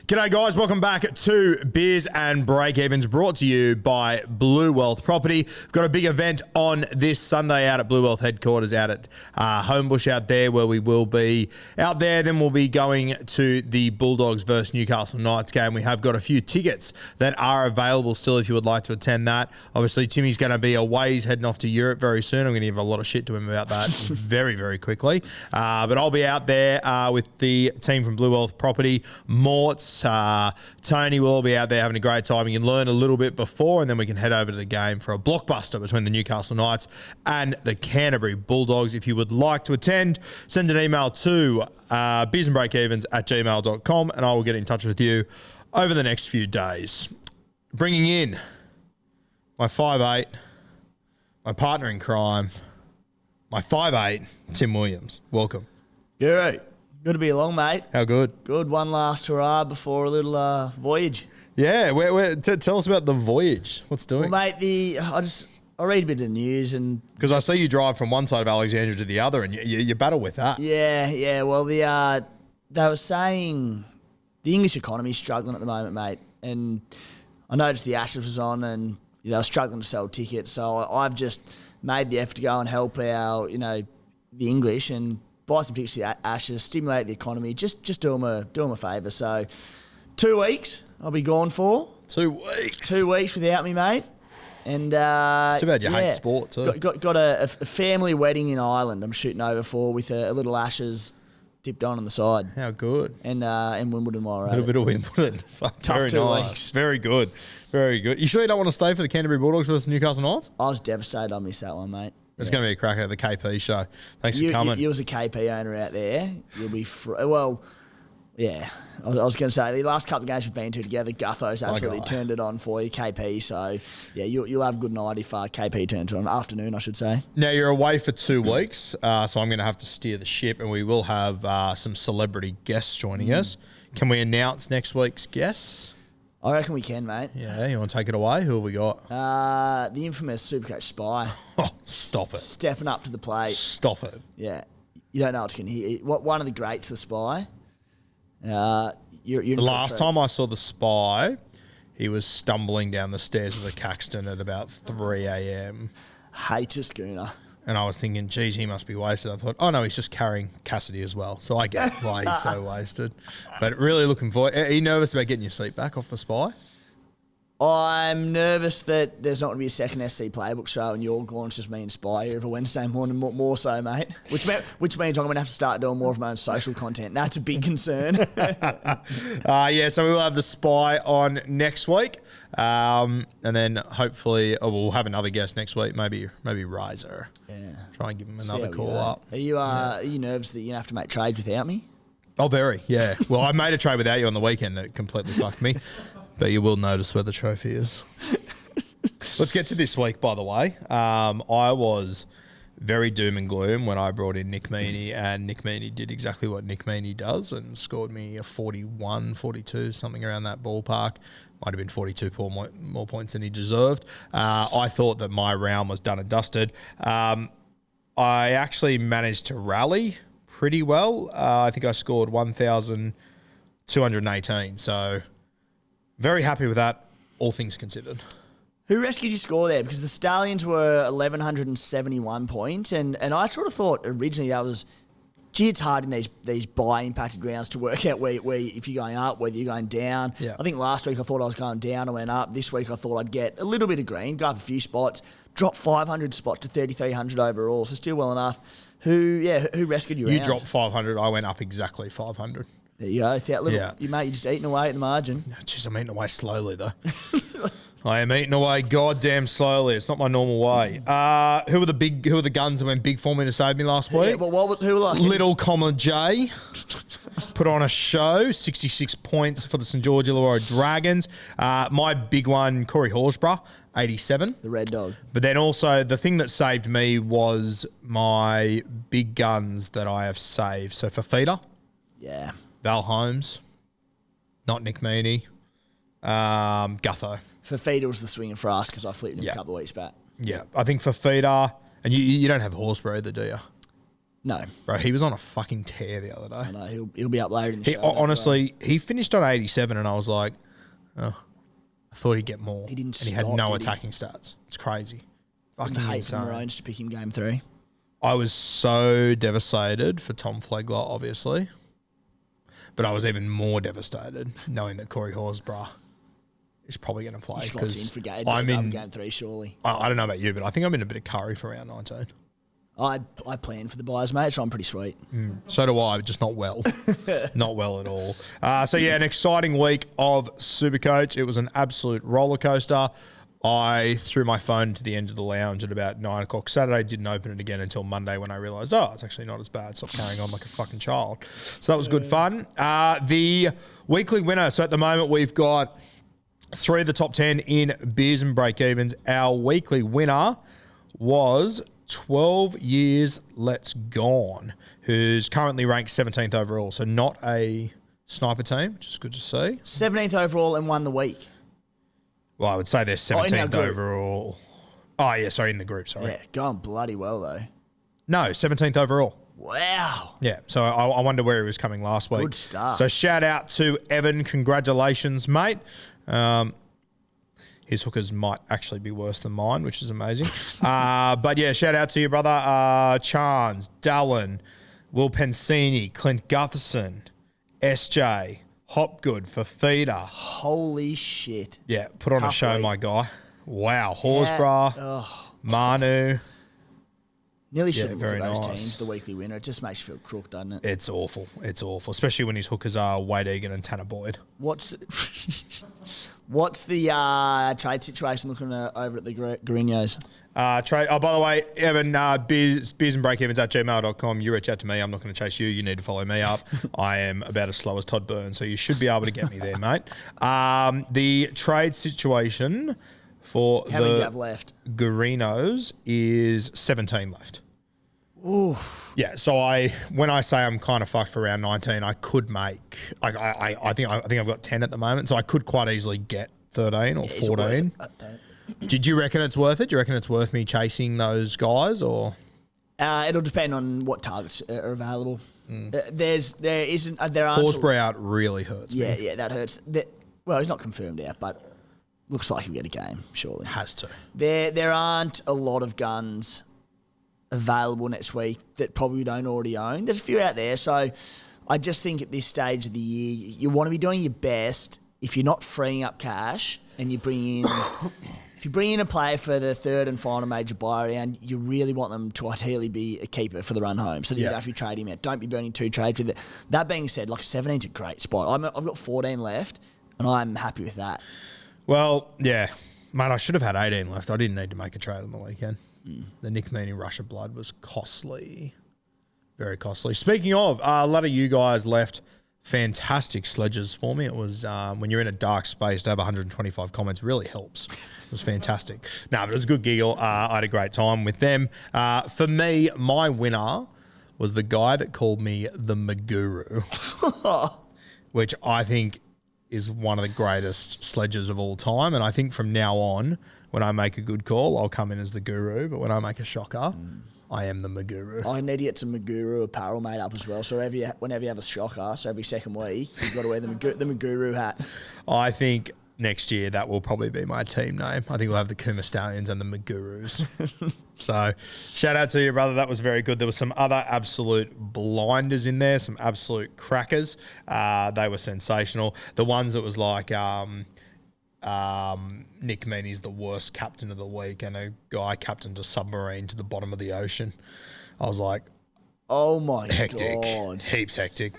G'day guys, welcome back to Beers and Break-Evens, brought to you by Blue Wealth Property. We've got a big event on this Sunday out at Blue Wealth headquarters out at Homebush out there, where we will be out there. Then we'll be going to the Bulldogs versus Newcastle Knights game. We have got a few tickets that are available still if you would like to attend that. Obviously, Timmy's going to be away. He's heading off to Europe very soon. I'm going to give a lot of shit to him about that very, very quickly. But I'll be out there with the team from Blue Wealth Property. Mort's, Tony will all be out there having a great time. You can learn a little bit before, and then we can head over to the game for a blockbuster between the Newcastle Knights and the Canterbury Bulldogs. If you would like to attend, send an email to beersandbreakevens@gmail.com, and I will get in touch with you over the next few days. Bringing in my 5'8", my partner in crime, my 5'8", Tim Williams. Welcome. Guru, good to be along, mate. How good? Good. One last hurrah before a little voyage. Yeah, tell us about the voyage. What's doing? Well, mate, I read a bit of the news and because I see you drive from one side of Alexandria to the other, and you battle with that. Yeah. Well, they were saying the English economy is struggling at the moment, mate. And I noticed the Ashes was on, and they were struggling to sell tickets. So I've just made the effort to go and help our, the English and buy some tickets to the Ashes, stimulate the economy, just do them a favour. So 2 weeks I'll be gone for. 2 weeks. 2 weeks without me, mate. And it's too bad you hate sport too. Got a family wedding in Ireland I'm shooting over for with a little Ashes dipped on the side. How good. And Wimbledon while we're a little bit of Wimbledon. Tough very 2 nice. weeks. Very good. Very good. You sure you don't want to stay for the Canterbury Bulldogs versus Newcastle Knights? I was devastated I missed that one, mate. It's going to be a cracker, the KP show. Thanks for coming. You was a KP owner out there. You'll be well, yeah. I was going to say, the last couple of games we've been to together, Gutho's absolutely turned it on for you, KP. So, yeah, you'll have a good night if KP turns it on. Afternoon, I should say. Now, you're away for 2 weeks, so I'm going to have to steer the ship, and we will have some celebrity guests joining us. Can we announce next week's guests? I reckon we can, mate. Yeah, you want to take it away? Who have we got? The infamous SuperCoach Spy. Oh, stop it. Stepping up to the plate. Stop it. Yeah. You don't know what's going to hear. One of the greats, the Spy. The last time I saw the Spy, he was stumbling down the stairs of the Caxton at about 3 a.m. Hate a schooner. And I was thinking, geez, he must be wasted. I thought, oh no, he's just carrying Cassidy as well. So I get why he's so wasted. But really looking forward. Are you nervous about getting your seat back off the Spy? I'm nervous that there's not going to be a second SC Playbook show and you're going to just me and Spy every Wednesday morning, more so, mate. Which means I'm going to have to start doing more of my own social content. That's a big concern. Yeah, so we will have the Spy on next week. And then hopefully we'll have another guest next week, maybe Riser. Yeah. Try and give him another call up. Are you nervous that you have to make trades without me? Oh, very, yeah. Well, I made a trade without you on the weekend that completely fucked me. But you will notice where the trophy is. Let's get to this week, by the way. I was very doom and gloom when I brought in Nick Meaney, and Nick Meaney did exactly what Nick Meaney does and scored me a 41, 42, something around that ballpark. Might have been 42 more points than he deserved. I thought that my round was done and dusted. I actually managed to rally pretty well. I think I scored 1,218, so... very happy with that, all things considered. Who rescued your score there? Because the Stallions were 1,171 points, and I sort of thought originally that was, gee, it's hard in these bye-impacted rounds to work out where if you're going up, whether you're going down. Yeah. I think last week I thought I was going down, I went up. This week I thought I'd get a little bit of green, go up a few spots, drop 500 spots to 3,300 overall, so still well enough. Who rescued you? You dropped 500, I went up exactly 500. There you go. You're just eating away at the margin. Jeez, I'm eating away slowly, though. I am eating away goddamn slowly. It's not my normal way. Who were the guns that went big for me to save me last week? Yeah, but who were like? Little J put on a show, 66 points for the St. George Illawarra Dragons. My big one, Corey Horsburgh, 87. The Red Dog. But then also the thing that saved me was my big guns that I have saved. So for Feeder. Yeah. Val Holmes, not Nick Meaney, Gutho. For Feeder was the swinging for us because I flipped him a couple of weeks back. Yeah, I think for Feeder, and you don't have Horsburgh either, do you? No. Bro, he was on a fucking tear the other day. I know, he'll be up later in the show. Honestly, he finished on 87 and I was like, oh, I thought he'd get more. He didn't And he had stop, no did he? attacking stats. It's crazy. Fucking hate for insane. Maroons to pick him game 3. I was so devastated for Tom Flegler, obviously. But I was even more devastated knowing that Corey Horsburgh is probably going to play. Slots in for game 3, surely. I don't know about you, but I think I'm in a bit of curry for round 19. I plan for the buys, mate, so I'm pretty sweet. So do I, just not well. Not well at all. So, yeah, an exciting week of Supercoach. It was an absolute roller coaster. I threw my phone to the end of the lounge at about 9 o'clock Saturday. Didn't open it again until Monday when I realised, it's actually not as bad. Stop carrying on like a fucking child. So that was good fun. The weekly winner. So at the moment we've got 3 of the top 10 in beers and break-evens. Our weekly winner was 12 Years Let's Gone, who's currently ranked 17th overall. So not a sniper team, which is good to see. 17th overall and won the week. Well, I would say they're 17th group. overall. Oh, yeah, sorry, in the group, sorry. Yeah, going bloody well, though. No, 17th overall. Wow. Yeah, so I wonder where he was coming last week. Good stuff. So shout out to Evan. Congratulations, mate. His hookers might actually be worse than mine, which is amazing. But yeah, shout out to your brother, Chance, Dallin, Will Pensini, Clint Gutherson, SJ, Hopgood, Fafita. Holy shit. Yeah, put on a show, my guy. Wow, Horsburgh, Manu. Nearly shouldn't look at very those nice. teams, the weekly winner. It just makes you feel crook, doesn't it? It's awful. It's awful, especially when his hookers are Wade Egan and Tanner Boyd. What's the trade situation looking over at the Garinos? Trade. Oh, by the way, Evan, beers and breakevens at gmail.com. You reach out to me. I'm not going to chase you. You need to follow me up. I am about as slow as Todd Burns, so you should be able to get me there, mate. The trade situation for How many do you have left? Garinos is 17 left. Oof. Yeah, so when I say I'm kind of fucked for round 19, I could make I think I've got 10 at the moment, so I could quite easily get 13 or 14. Did you reckon it's worth it? Do you reckon it's worth me chasing those guys, or? It'll depend on what targets are available. There aren't. Horsburgh out really hurts me. Yeah, that hurts. Well, he's not confirmed out, but looks like he'll get a game, surely. Has to. There aren't a lot of guns available next week that probably don't already own. There's a few out there, so I just think at this stage of the year, you want to be doing your best. If you're not freeing up cash and you bring in, if you bring in a player for the third and final major buy round, you really want them to ideally be a keeper for the run home, so that you don't have to trade him out. Don't be burning 2 trades with it. That being said, like 17's a great spot. I've got 14 left, and I'm happy with that. Well, yeah, mate, I should have had 18 left. I didn't need to make a trade on the weekend. The Nick Meaney rush of blood was costly. Very costly. Speaking of, a lot of you guys left fantastic sledges for me. It was, when you're in a dark space, to have 125 comments really helps. It was fantastic. But it was a good giggle. I had a great time with them. For me, my winner was the guy that called me the Maguru, which I think is one of the greatest sledges of all time. And I think from now on, when I make a good call, I'll come in as the guru. But when I make a shocker, I am the Maguru. I need to get some Maguru apparel made up as well. So whenever you have a shocker, so every second week, you've got to wear the Maguru hat. I think next year that will probably be my team name. I think we'll have the Kuma Stallions and the Magurus. So shout out to you, brother. That was very good. There was some other absolute blinders in there, some absolute crackers. They were sensational. The ones that was like Nick Meaney's the worst captain of the week, and a guy captained a submarine to the bottom of the ocean. I was like, oh my hectic, God. Heaps hectic,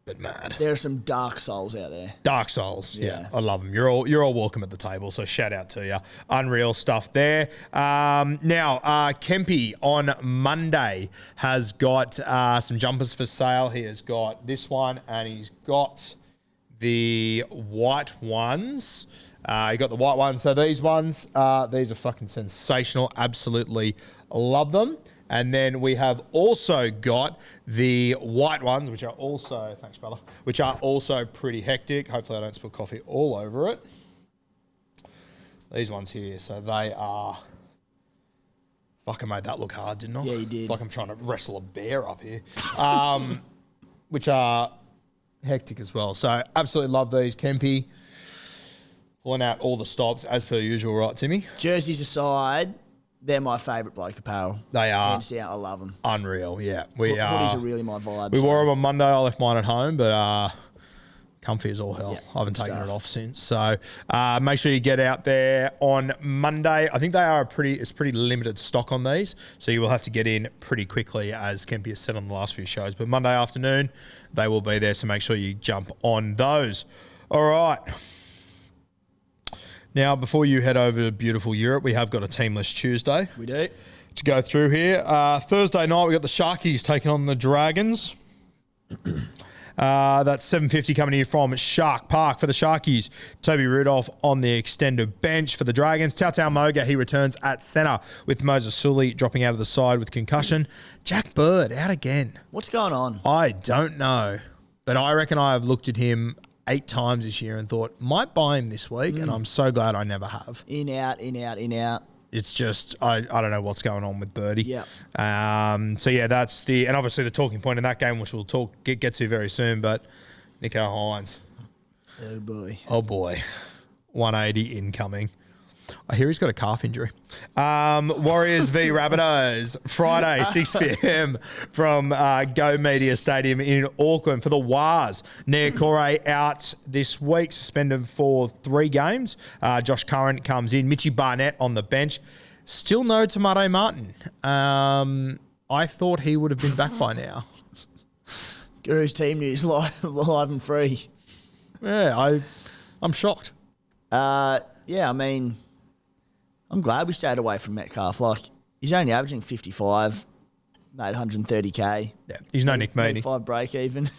but mad. There are some dark souls out there. Dark souls, yeah. I love them. You're all welcome at the table, so shout out to you. Unreal stuff there. Now, Kempy on Monday has got some jumpers for sale. He has got this one, and he's got the white ones. You got the white ones. So these ones, these are fucking sensational. Absolutely love them. And then we have also got the white ones, which are also, thanks, brother, which are also pretty hectic. Hopefully I don't spill coffee all over it. These ones here. So they are Fuck, I made that look hard, didn't I? Yeah, you did. It's like I'm trying to wrestle a bear up here. Which are hectic as well. So absolutely love these. Kempy pulling out all the stops as per usual, right, Timmy? Jerseys aside, they're my favourite bloke apparel. They are. Hands down, I love them. Unreal, yeah. Hoodies are really my vibe. We wore them on Monday. I left mine at home, but comfy as all hell. Yeah, I haven't taken it off since. So make sure you get out there on Monday. I think they are it's pretty limited stock on these, so you will have to get in pretty quickly, as Kempy has said on the last few shows. But Monday afternoon, they will be there, so make sure you jump on those. All right. Now, before you head over to beautiful Europe, we have got a Teamless Tuesday. We do. To go through here. Thursday night, we got the Sharkies taking on the Dragons. That's 7:50 coming here from Shark Park for the Sharkies. Toby Rudolph on the extended bench for the Dragons. Tautau Moga, he returns at centre with Moses Sully dropping out of the side with concussion. Jack Bird out again. What's going on? I don't know, but I reckon I have looked at him 8 times this year and thought, might buy him this week, and I'm so glad I never have. In, out, in, out, in, out. It's just, I don't know what's going on with Birdie. Yeah. So, yeah, that's and obviously the talking point in that game, which we'll get to very soon, but Nico Hines. Oh, boy. Oh, boy. 180 incoming. I hear he's got a calf injury. Warriors v Rabbitohs, Friday, 6 p.m. from Go Media Stadium in Auckland for the Wars. Nia Corey out this week, suspended for 3 games. Josh Curran comes in. Mitchie Barnett on the bench. Still no Tomato Martin. I thought he would have been back by now. Guru's team news live and free. Yeah, I'm shocked. Yeah, I mean, I'm glad we stayed away from Metcalf. Like, he's only averaging 55, made 130K. Yeah, he's no Nick Meaney. 5 break even.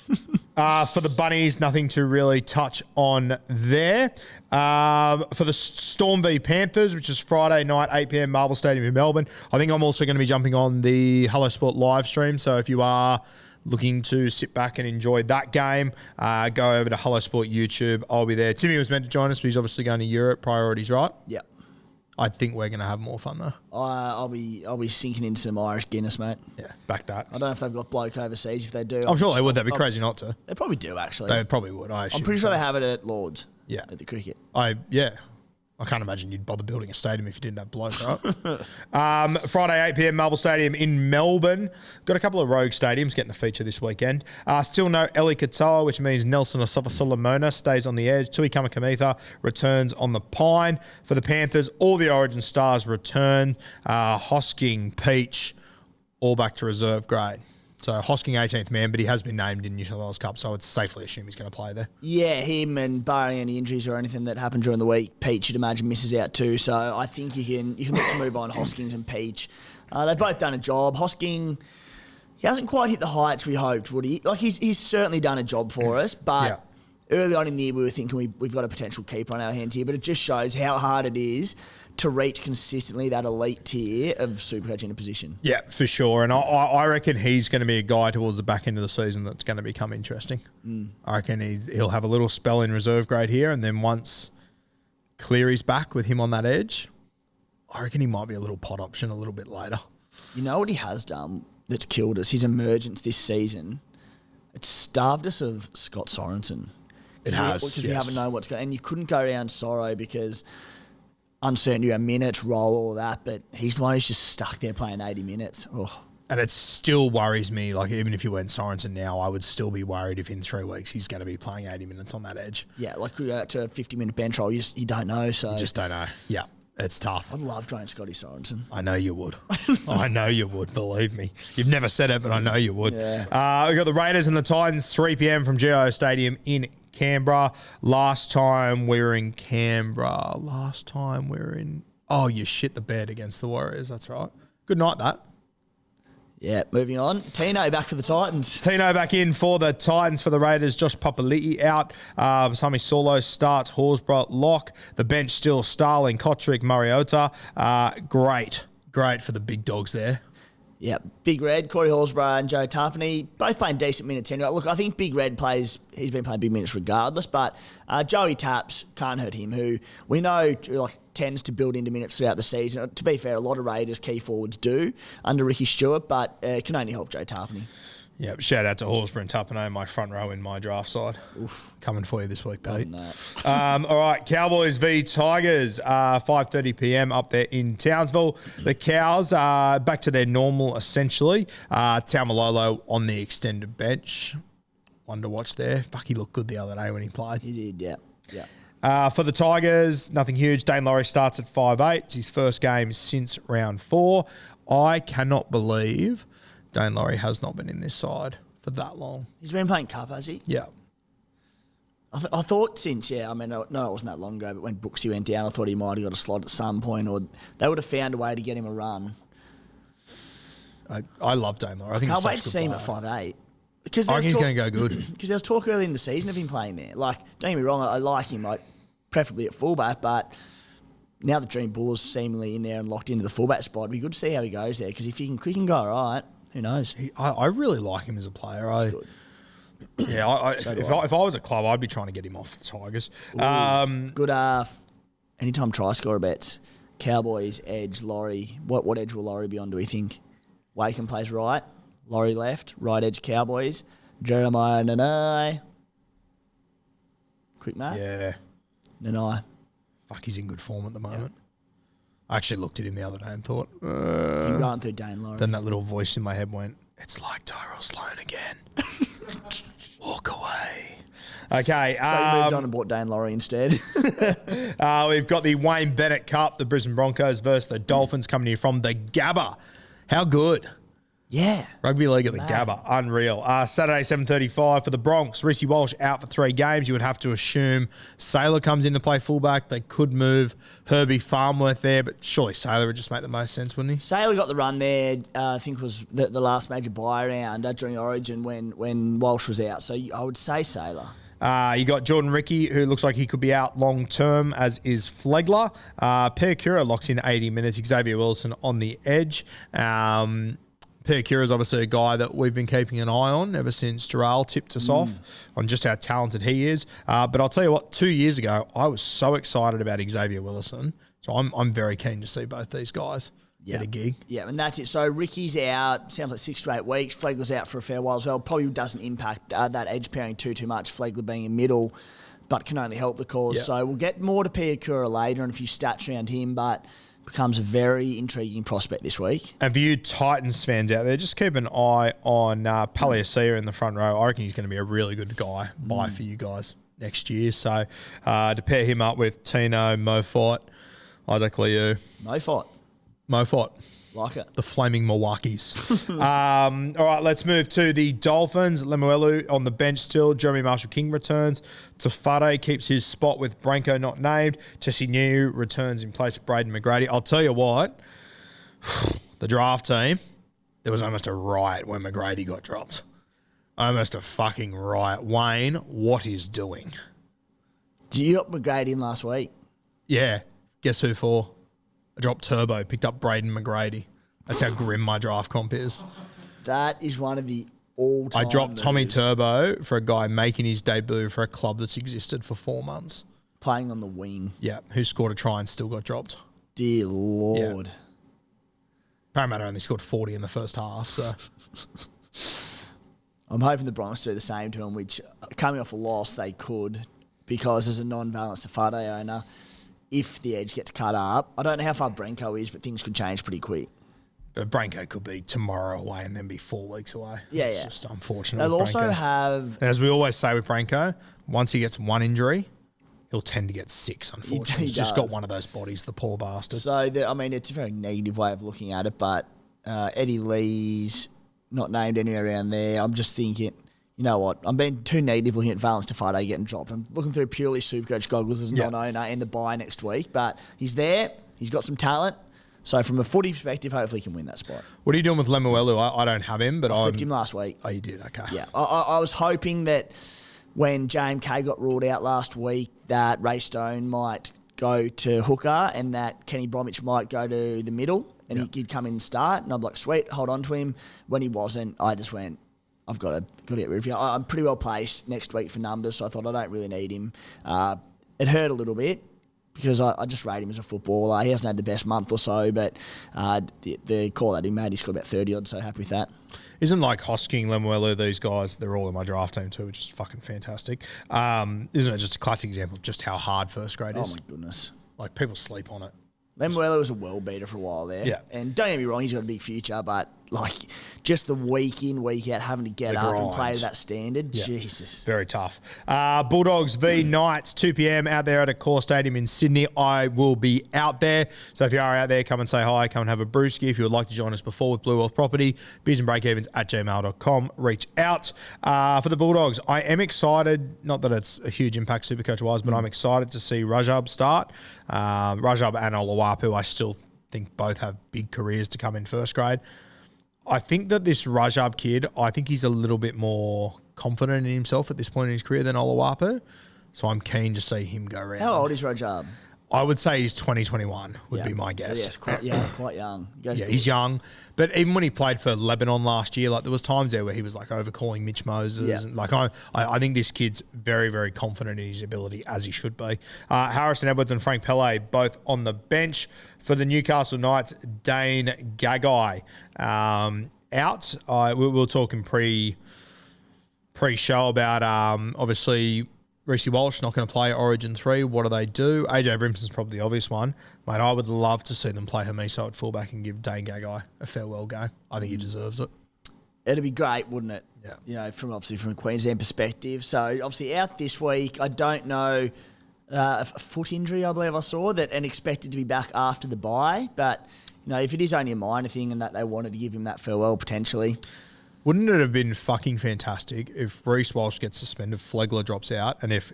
For the Bunnies, nothing to really touch on there. For the Storm v Panthers, which is Friday night, 8 p.m. Marvel Stadium in Melbourne. I think I'm also going to be jumping on the Hello Sport live stream. So if you are looking to sit back and enjoy that game, go over to Hello Sport YouTube. I'll be there. Timmy was meant to join us, but he's obviously going to Europe. Priorities, right? Yeah. I think we're going to have more fun though. I'll be sinking into some Irish Guinness, mate. Yeah, back that. I don't know if they've got bloke overseas. If they do, I'm sure they would. They'd be crazy not to. They probably do, actually. They probably would. I'm pretty sure they have it at Lord's. Yeah. At the cricket. I can't imagine you'd bother building a stadium if you didn't have bloke, right? Friday, 8 p.m, Marvel Stadium in Melbourne. Got a couple of rogue stadiums getting a feature this weekend. Still no Eli Katoa, which means Nelson Asafa-Solomona stays on the edge. Tui Kamakamitha returns on the pine. For the Panthers, all the Origin stars return. Hosking, Peach, all back to reserve grade. So Hosking 18th man, but he has been named in New South Wales Cup, so I'd safely assume he's going to play there. Yeah, him, and barring any injuries or anything that happened during the week, Peach, you'd imagine, misses out too. So I think you can look to move on Hoskins and Peach. They've both done a job. Hosking, he hasn't quite hit the heights we hoped, would he? Like, he's certainly done a job for us, but early on in the year we were thinking we've got a potential keeper on our hands here, but it just shows how hard it is to reach consistently that elite tier of Supercoach in a position. Yeah, for sure. And I reckon he's going to be a guy towards the back end of the season that's going to become interesting. I reckon he'll have a little spell in reserve grade here, and then once Cleary's back with him on that edge, I reckon he might be a little pot option a little bit later. You know what he has done that's killed us? His emergence this season, it's starved us of Scott Sorensen. It has, because we haven't known what's going on. And you couldn't go around Sorrow because uncertainty around minutes, roll, all of that, but he's the one who's just stuck there playing 80 minutes. Oh. And it still worries me, like even if you went Sorensen now, I would still be worried if in 3 weeks he's going to be playing 80 minutes on that edge. Yeah, like we go to a 50-minute bench roll, you don't know. So you just don't know. Yeah, it's tough. I'd love going Scotty Sorensen. I know you would. I know you would, believe me. You've never said it, but I know you would. Yeah. We've got the Raiders and the Titans, 3 p.m. from GIO Stadium in Canberra. Last time we were in Canberra. Oh, you shit the bed against the Warriors. That's right. Good night, that. Yeah, moving on. Tino back for the Titans. Tino back in for the Titans. For the Raiders, Josh Papali'i out. Sami Solo starts. Horsburgh lock. The bench still Starling, Kotrick, Mariota. Great for the big dogs there. Yeah, Big Red, Corey Horsburgh and Joe Tarpany, both playing decent minutes anyway. Look, I think Big Red he's been playing big minutes regardless, but Joey Taps can't hurt him, who we know, like, tends to build into minutes throughout the season. To be fair, a lot of Raiders key forwards do under Ricky Stewart, but it can only help Joe Tarpany. Yeah, shout out to Horsburgh and Tupano, my front row in my draft side. Oof. Coming for you this week, Pete. All right, Cowboys v Tigers, 5:30 p.m. up there in Townsville. The Cows are back to their normal, essentially. Taumalolo on the extended bench. One to watch there. Fuck, he looked good the other day when he played. He did, yeah. For the Tigers, nothing huge. Dane Laurie starts at 5'8". It's his first game since round 4. I cannot believe Dane Laurie has not been in this side for that long. He's been playing cup, has he? Yeah. I thought since, no, it wasn't that long ago, but when Brooksy went down, I thought he might have got a slot at some point, or they would have found a way to get him a run. I love Dane Laurie. I think can't he's wait such to a see him good at player. 5'8". Because I think he's going to go good. Because there was talk early in the season of him playing there. Like, don't get me wrong, I like him, preferably at fullback, but now the Dream Bull's seemingly in there and locked into the fullback spot, it'd be good to see how he goes there, because if he can click and go all right, who knows? I really like him as a player. Good. Yeah, if I was a club, I'd be trying to get him off the Tigers. Good anytime try scorer bets. Cowboys, edge, Laurie. What edge will Laurie be on, do we think? Wakem plays right, Laurie left, right edge Cowboys, Jeremiah Nanai. Quick math? Yeah. Nanai. Fuck, he's in good form at the moment. Yeah. I actually looked at him the other day and thought... Keep going through Dane Laurie. Then that little voice in my head went, it's like Tyrell Sloan again. Walk away. Okay. So you moved on and bought Dane Laurie instead. We've got the Wayne Bennett Cup, the Brisbane Broncos versus the Dolphins coming here from the Gabba. How good? Yeah. Rugby League at the Gabba. Unreal. Saturday, 7:35 for the Bronx. Reece Walsh out for 3 games. You would have to assume Saylor comes in to play fullback. They could move Herbie Farmworth there, but surely Saylor would just make the most sense, wouldn't he? Saylor got the run there, I think was the last major buy round during Origin when Walsh was out. So I would say Saylor. You got Jordan Ricky, who looks like he could be out long term, as is Flegler. Percura locks in 80 minutes. Xavier Wilson on the edge. Percura is obviously a guy that we've been keeping an eye on ever since Jarrell tipped us off on just how talented he is. But I'll tell you what, 2 years ago, I was so excited about Xavier Willison. So I'm very keen to see both these guys get a gig. Yeah, and that's it. So Ricky's out, sounds like 6 to 8 weeks. Flegler's out for a fair while as well. Probably doesn't impact that edge pairing too much, Flegler being in middle, but can only help the cause. Yep. So we'll get more to Piakura later and a few stats around him, but becomes a very intriguing prospect this week. And for you Titans fans out there, just keep an eye on Paliasia in the front row. I reckon he's going to be a really good guy buy for you guys next year. So to pair him up with Tino, Mofot, Isaac Liu. Mofot. Like it. The Flaming Milwaukees. All right, let's move to the Dolphins. Lemuelu on the bench still. Jeremy Marshall-King returns. Tafade keeps his spot with Branko not named. Tessie New returns in place of Braden McGrady. I'll tell you what, the draft team, there was almost a riot when McGrady got dropped. Almost a fucking riot. Wayne, what is doing? You got McGrady in last week. Yeah. Guess who for? I dropped Turbo, picked up Braden McGrady. That's how grim my draft comp is. That is one of the all-time I dropped Tommy moves. Turbo for a guy making his debut for a club that's existed for 4 months. Playing on the wing. Yeah, who scored a try and still got dropped. Dear Lord. Yeah. Parramatta only scored 40 in the first half, so... I'm hoping the Broncos do the same to him, which, coming off a loss, they could, because as a non-balanced Tafade owner, if the edge gets cut up, I don't know how far Branko is, but things could change pretty quick. But Branko could be tomorrow away and then be 4 weeks away. Yeah, It's just unfortunate. They'll with also Branko. have... As we always say with Branko, once he gets one injury, he'll tend to get 6, unfortunately. He He's just does. got one of those bodies, the poor bastard. So, it's a very negative way of looking at it, but Eddie Lee's not named anywhere around there. I'm just thinking, you know what? I'm being too negative looking at Valence Tafade getting dropped. I'm looking through purely Supercoach goggles as a non-owner and the buy next week, but he's there. He's got some talent. So from a footy perspective, hopefully he can win that spot. What are you doing with Lemuelu? I don't have him, but I flipped him last week. Oh, you did? Okay. Yeah. I was hoping that when JMK got ruled out last week that Ray Stone might go to hooker and that Kenny Bromwich might go to the middle and he'd come in and start. And I'm like, sweet, hold on to him. When he wasn't, I just went, I've got to get rid of him. I'm pretty well placed next week for numbers, so I thought I don't really need him. It hurt a little bit, because I just rate him as a footballer. He hasn't had the best month or so, but the call that he made, he scored about 30-odd, so happy with that. Isn't like Hosking, Lemuelu, these guys, they're all in my draft team too, which is fucking fantastic. Isn't it just a classic example of just how hard first grade is? Oh, my goodness. Like, people sleep on it. Lemuelu was a well beater for a while there. Yeah. And don't get me wrong, he's got a big future, but like just the week in, week out, having to get up and play to that standard, Jesus. Very tough. Bulldogs v Knights, 2 p.m. out there at a core stadium in Sydney. I will be out there. So if you are out there, come and say hi, come and have a brewski. If you would like to join us before with Blue Wealth Property, beersandbreakevens@gmail.com. Reach out. For the Bulldogs, I am excited, not that it's a huge impact Supercoach-wise, but I'm excited to see Rajab start. Rajab and Oluwapu, I still think both have big careers to come in first grade. I think that this Rajab kid, I think he's a little bit more confident in himself at this point in his career than Oluwapu. So I'm keen to see him go around. How old is Rajab? I would say he's 2021 would be my guess. So yes, quite young. He's young. But even when he played for Lebanon last year, like there was times there where he was like overcalling Mitch Moses. Yeah. And like I think this kid's very, very confident in his ability, as he should be. Harrison Edwards and Frank Pele both on the bench. For the Newcastle Knights, Dane Gagai out. We were talking pre-show about obviously Reece Walsh not going to play Origin 3. What do they do? AJ Brimson's probably the obvious one. Mate, I would love to see them play Hamiso at fullback and give Dane Gagai a farewell game. I think he deserves it. It'd be great, wouldn't it? Yeah. You know, from a Queensland perspective. So obviously out this week. I don't know. A foot injury, I believe I saw, and expected to be back after the bye. But, you know, if it is only a minor thing and that they wanted to give him that farewell potentially. Wouldn't it have been fucking fantastic if Reece Walsh gets suspended, Flegler drops out, and if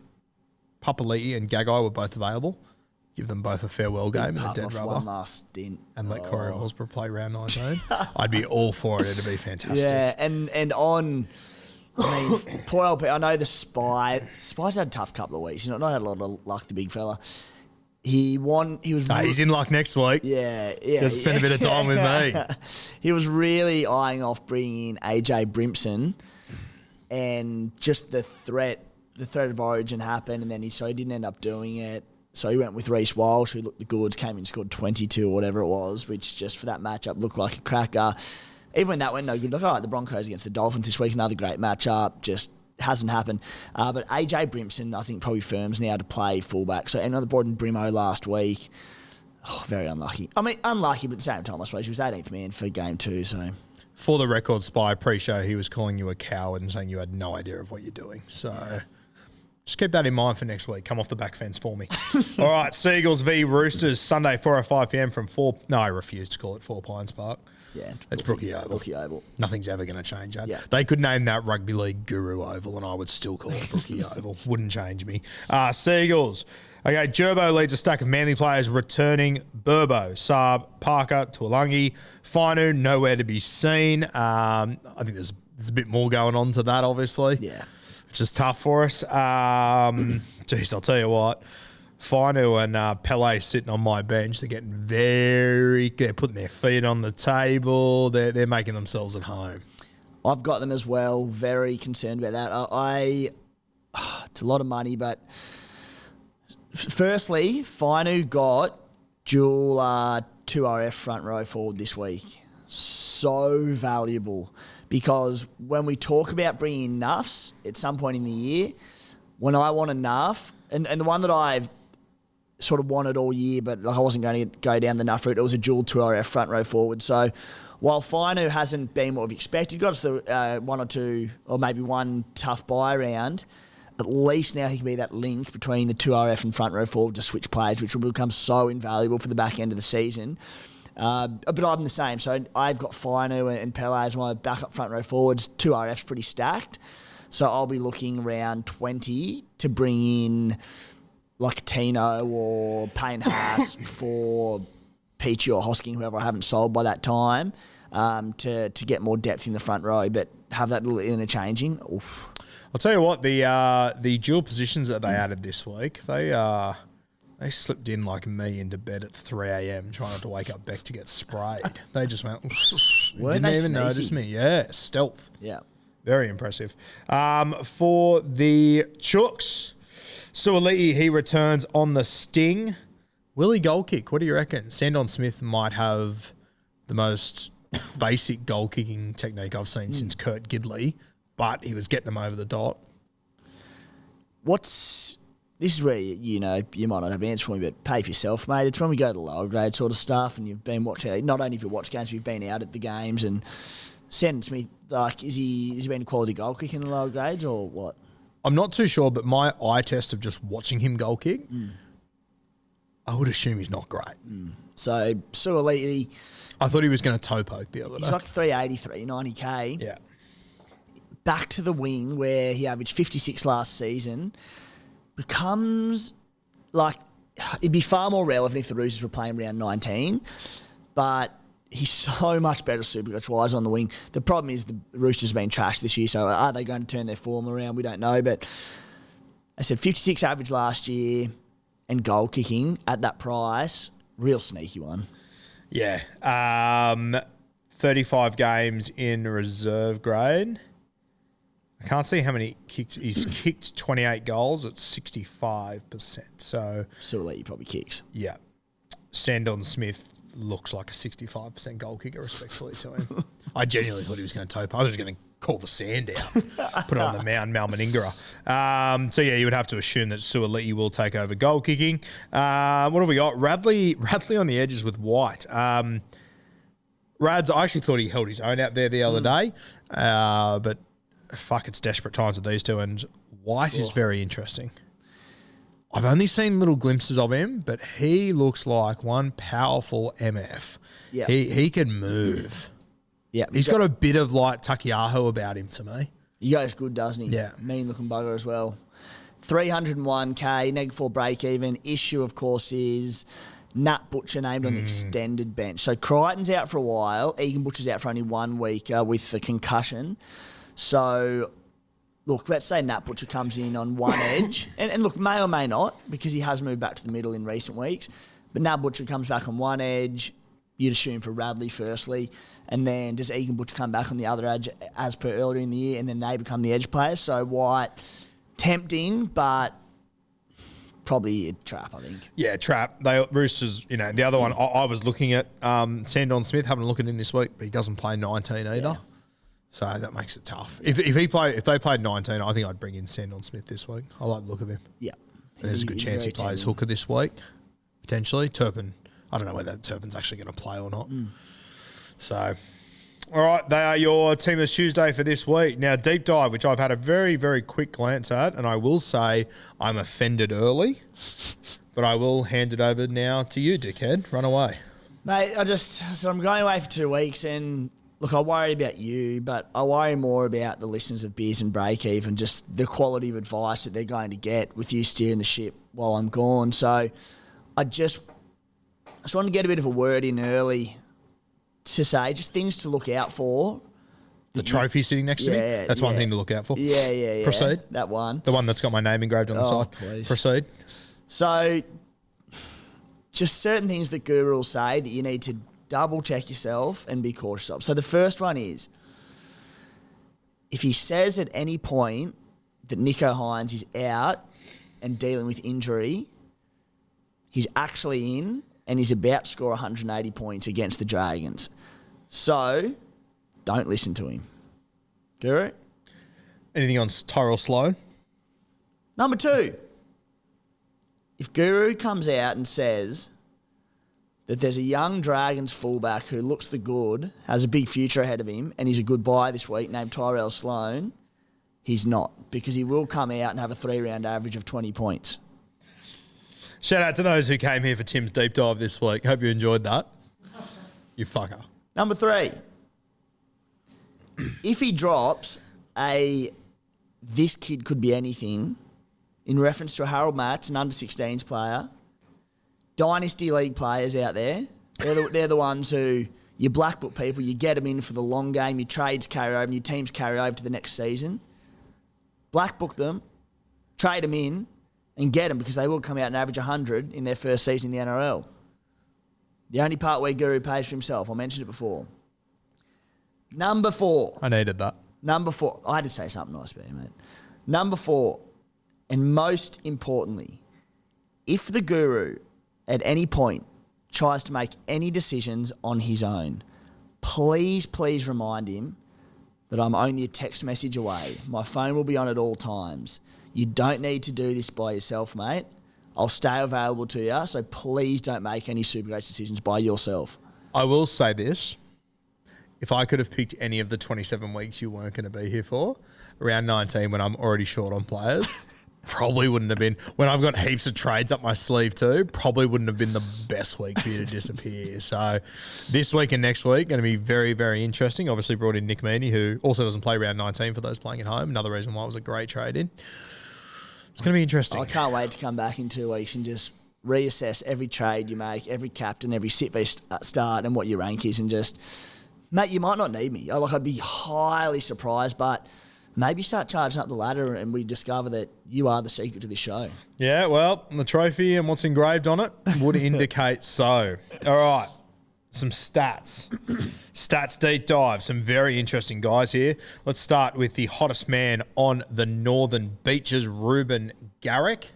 Papali'i and Gagai were both available, give them both a farewell game in a dead rubber. One last stint. And let Corey Horsburgh play round 19. I'd be all for it. It'd be fantastic. Yeah, and on... I mean, poor old I know the Spy's had a tough couple of weeks. Not had a lot of luck, the big fella. He won. He was. He's in luck next week. Yeah. Just spend a bit of time with me. He was really eyeing off bringing in AJ Brimson, and just the threat of Origin happened, and then he didn't end up doing it. So he went with Reece Walsh, who looked the goods, came in and scored 22 or whatever it was, which just for that matchup looked like a cracker. Even when that went no good, like, all right, the Broncos against the Dolphins this week, another great matchup, just hasn't happened. But AJ Brimson, I think, probably firms now to play fullback. So another brought in Brimo last week. Oh, very unlucky. I mean, unlucky, but at the same time, I suppose he was 18th man for game 2. So, for the record, Spy pre-show, he was calling you a coward and saying you had no idea of what you're doing. So just keep that in mind for next week. Come off the back fence for me. All right, Seagulls v Roosters, Sunday, 4:05 p.m. from 4... No, I refuse to call it 4 Pines Park. Yeah. It's Brookie Oval. Brookie Oval. Nothing's ever going to change that. Yeah. They could name that Rugby League Guru Oval and I would still call it Brookie Oval. Wouldn't change me. Seagulls. Okay, Gerbo leads a stack of Manly players returning. Burbo, Saab, Parker, Tuolangi, Fainu, nowhere to be seen. I think there's a bit more going on to that, obviously. Yeah. Which is tough for us. Geez, I'll tell you what. Fainu and Pele sitting on my bench. They're getting they're putting their feet on the table. They're making themselves at home. I've got them as well. Very concerned about that. It's a lot of money, but firstly, Fainu got dual 2RF front row forward this week. So valuable because when we talk about bringing in nuffs at some point in the year, when I want a nuff, and the one that I've sort of wanted all year, but I wasn't going to go down the nuff route. It was a dual 2RF front row forward. So while Fainu hasn't been what we've expected, got us the one or two, or maybe one tough buy round, at least now he can be that link between the 2RF and front row forward to switch players, which will become so invaluable for the back end of the season. But I'm the same. So I've got Fainu and Pele as my backup front row forwards. 2RF's pretty stacked. So I'll be looking around 20 to bring in like Tino or Payne Haas for Peachy or Hosking, whoever I haven't sold by that time, to get more depth in the front row, but have that little interchanging. Oof. I'll tell you what, the dual positions that they added this week, they slipped in like me into bed at 3 a.m. trying not to wake up Beck to get sprayed. They just went, didn't even notice me. Yeah, stealth. Yeah. Very impressive. For the Chooks, Suoli'i, he returns on the sting. Will he goal kick? What do you reckon? Sandon Smith might have the most basic goal kicking technique I've seen since Kurt Gidley, but he was getting them over the dot. This is where, you might not have an answer for me, but pay for yourself, mate. It's when we go to the lower grade sort of stuff and you've been watching, not only if you watch games, you've been out at the games, and Sandon Smith, like, has he been a quality goal kick in the lower grades or what? I'm not too sure, but my eye test of just watching him goal kick, I would assume he's not great. So, Suaalii, I thought he was going to toe poke the other day. he's like 380, 390k. Yeah. Back to the wing where he averaged 56 last season. Becomes like, it'd be far more relevant if the Roosters were playing round 19, but he's so much better Supercoach wise on the wing. The problem is the Roosters have been trashed this year, so are they going to turn their form around? We don't know, but I said 56 average last year and goal kicking at that price, real sneaky one. Yeah. 35 games in reserve grade. I can't see how many kicks. He's kicked 28 goals at 65%. So Suaalii probably kicks. Yeah. Sandon Smith looks like a 65% goal kicker, respectfully to him. I genuinely thought he was going to toe poke. I was going to call the sand out, put it on the mound, Mal Meninga. So, yeah, you would have to assume that Suaalii will take over goal kicking. What have we got? Radley on the edges with White. Rads, I actually thought he held his own out there the other day, but fuck, it's desperate times with these two, and White is very interesting. I've only seen little glimpses of him, but he looks like one powerful MF. Yeah. He can move. Yeah. He's got a bit of like Takiaho about him to me. He goes good, doesn't he? Yeah. Mean looking bugger as well. 301k, -4 break even. Issue, of course, is Nat Butcher named on the extended bench. So Crichton's out for a while. Egan Butcher's out for only 1 week with a concussion. So, look, let's say Nat Butcher comes in on one edge. And look, may or may not, because he has moved back to the middle in recent weeks. But Nat Butcher comes back on one edge. You'd assume for Radley firstly. And then does Egan Butcher come back on the other edge as per earlier in the year? And then they become the edge players. So White, tempting, but probably a trap, I think. Yeah, trap. Roosters, the other one, I was looking at Sandon Smith, having a look at him this week, but he doesn't play 19 either. Yeah. So that makes it tough. If they played 19, I think I'd bring in Sandon Smith this week. I like the look of him. Yeah. There's a good chance he plays hooker this week, potentially. Turpin, I don't know whether Turpin's actually going to play or not. So, all right, they are your Teamless Tuesday for this week. Now, deep dive, which I've had a very, very quick glance at, and I will say I'm offended early, but I will hand it over now to you, dickhead. Run away. Mate, I'm going away for 2 weeks, and look, I worry about you, but I worry more about the listeners of Beers and Break Even, just the quality of advice that they're going to get with you steering the ship while I'm gone. So I just want to get a bit of a word in early to say just things to look out for. The trophy sitting next to me? That's one thing to look out for. Yeah. Proceed. That one. The one that's got my name engraved on the side. Please. Proceed. So just certain things that Guru will say that you need to double check yourself and be cautious of. So the first one is, if he says at any point that Nicho Hynes is out and dealing with injury, he's actually in and he's about to score 180 points against the Dragons. So don't listen to him. Guru? Anything on Tyrell Sloan? Number 2, if Guru comes out and says that there's a young Dragons fullback who looks the good, has a big future ahead of him, and he's a good buy this week, named Tyrell Sloan, he's not, because he will come out and have a 3-round average of 20 points. Shout out to those who came here for Tim's deep dive this week. Hope you enjoyed that. You fucker. Number 3, if he drops this kid could be anything in reference to a Harold Matts, an under-16s player, Dynasty League players out there, they're the ones who, you black book people, you get them in for the long game, your trades carry over and your teams carry over to the next season. Black book them, trade them in, and get them because they will come out and average 100 in their first season in the NRL. The only part where Guru pays for himself, I mentioned it before. Number 4. I needed that. Number 4. I had to say something nice about you, mate. Number 4, and most importantly, if the Guru at any point tries to make any decisions on his own, please remind him that I'm only a text message away. My phone will be on at all times. You don't need to do this by yourself, mate. I'll stay available to you, so please don't make any SuperCoach decisions by yourself. I will say this. If I could have picked any of the 27 weeks you weren't going to be here for, around 19 when I'm already short on players, probably wouldn't have been, when I've got heaps of trades up my sleeve too, probably wouldn't have been the best week for you to disappear. So this week and next week going to be very, very interesting. Obviously brought in Nick Meaney, who also doesn't play round 19 for those playing at home. Another reason why it was a great trade in. It's going to be interesting. I can't wait to come back in 2 weeks and just reassess every trade you make, every captain, every sit v start and what your rank is, and just, mate, you might not need me. I'd be highly surprised, but maybe start charging up the ladder and we discover that you are the secret to this show. Yeah, well, the trophy and what's engraved on it would indicate so. All right, some stats. Stats deep dive. Some very interesting guys here. Let's start with the hottest man on the Northern Beaches, Ruben Garrick,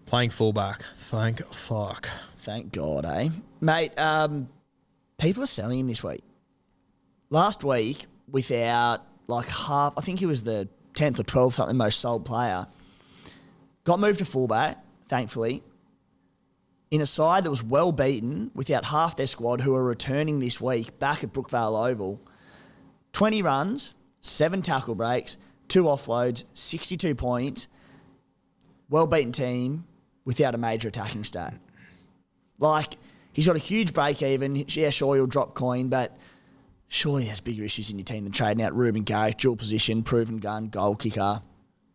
playing fullback. Thank fuck. Thank God, eh? Mate, people are selling him this week. Last week, without half, I think he was the 10th or 12th something most sold player, got moved to fullback, thankfully, in a side that was well beaten without half their squad who are returning this week back at Brookvale Oval. 20 runs, 7 tackle breaks, 2 offloads, 62 points. Well beaten team without a major attacking stat. He's got a huge break even. Yeah, sure, he'll drop coin, but surely there's bigger issues in your team than trading out Ruben Garrick, dual position, proven gun, goal kicker.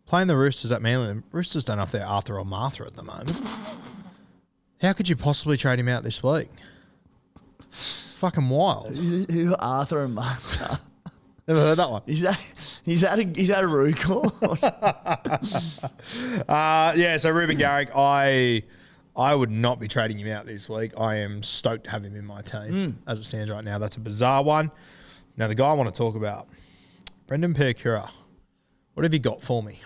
Playing the Roosters at Manly. Roosters don't know if they're Arthur or Martha at the moment. How could you possibly trade him out this week? Fucking wild. Who are Arthur and Martha? Never heard that one. He's had a record. So Ruben Garrick, I would not be trading him out this week. I am stoked to have him in my team as it stands right now. That's a bizarre one. Now, the guy I want to talk about, Brendan Percura. What have you got for me?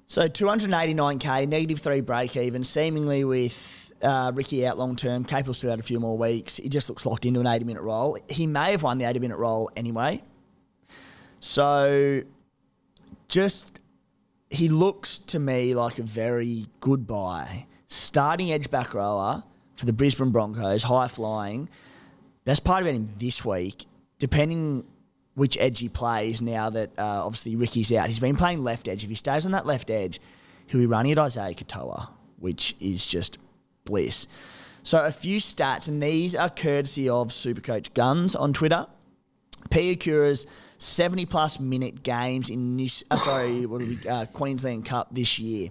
So 289k, -3 break even, seemingly with Ricky out long term, capable still out a few more weeks. He just looks locked into an 80-minute role. He may have won the 80-minute role anyway. So he looks to me like a very good buy. Starting edge back rower for the Brisbane Broncos, high flying. Best part about him this week, depending which edge he plays now that obviously Ricky's out. He's been playing left edge. If he stays on that left edge, he'll be running at Isaiah Katoa, which is just bliss. So a few stats, and these are courtesy of SuperCoach Guns on Twitter. Piakura's 70-plus minute games in Queensland Cup this year.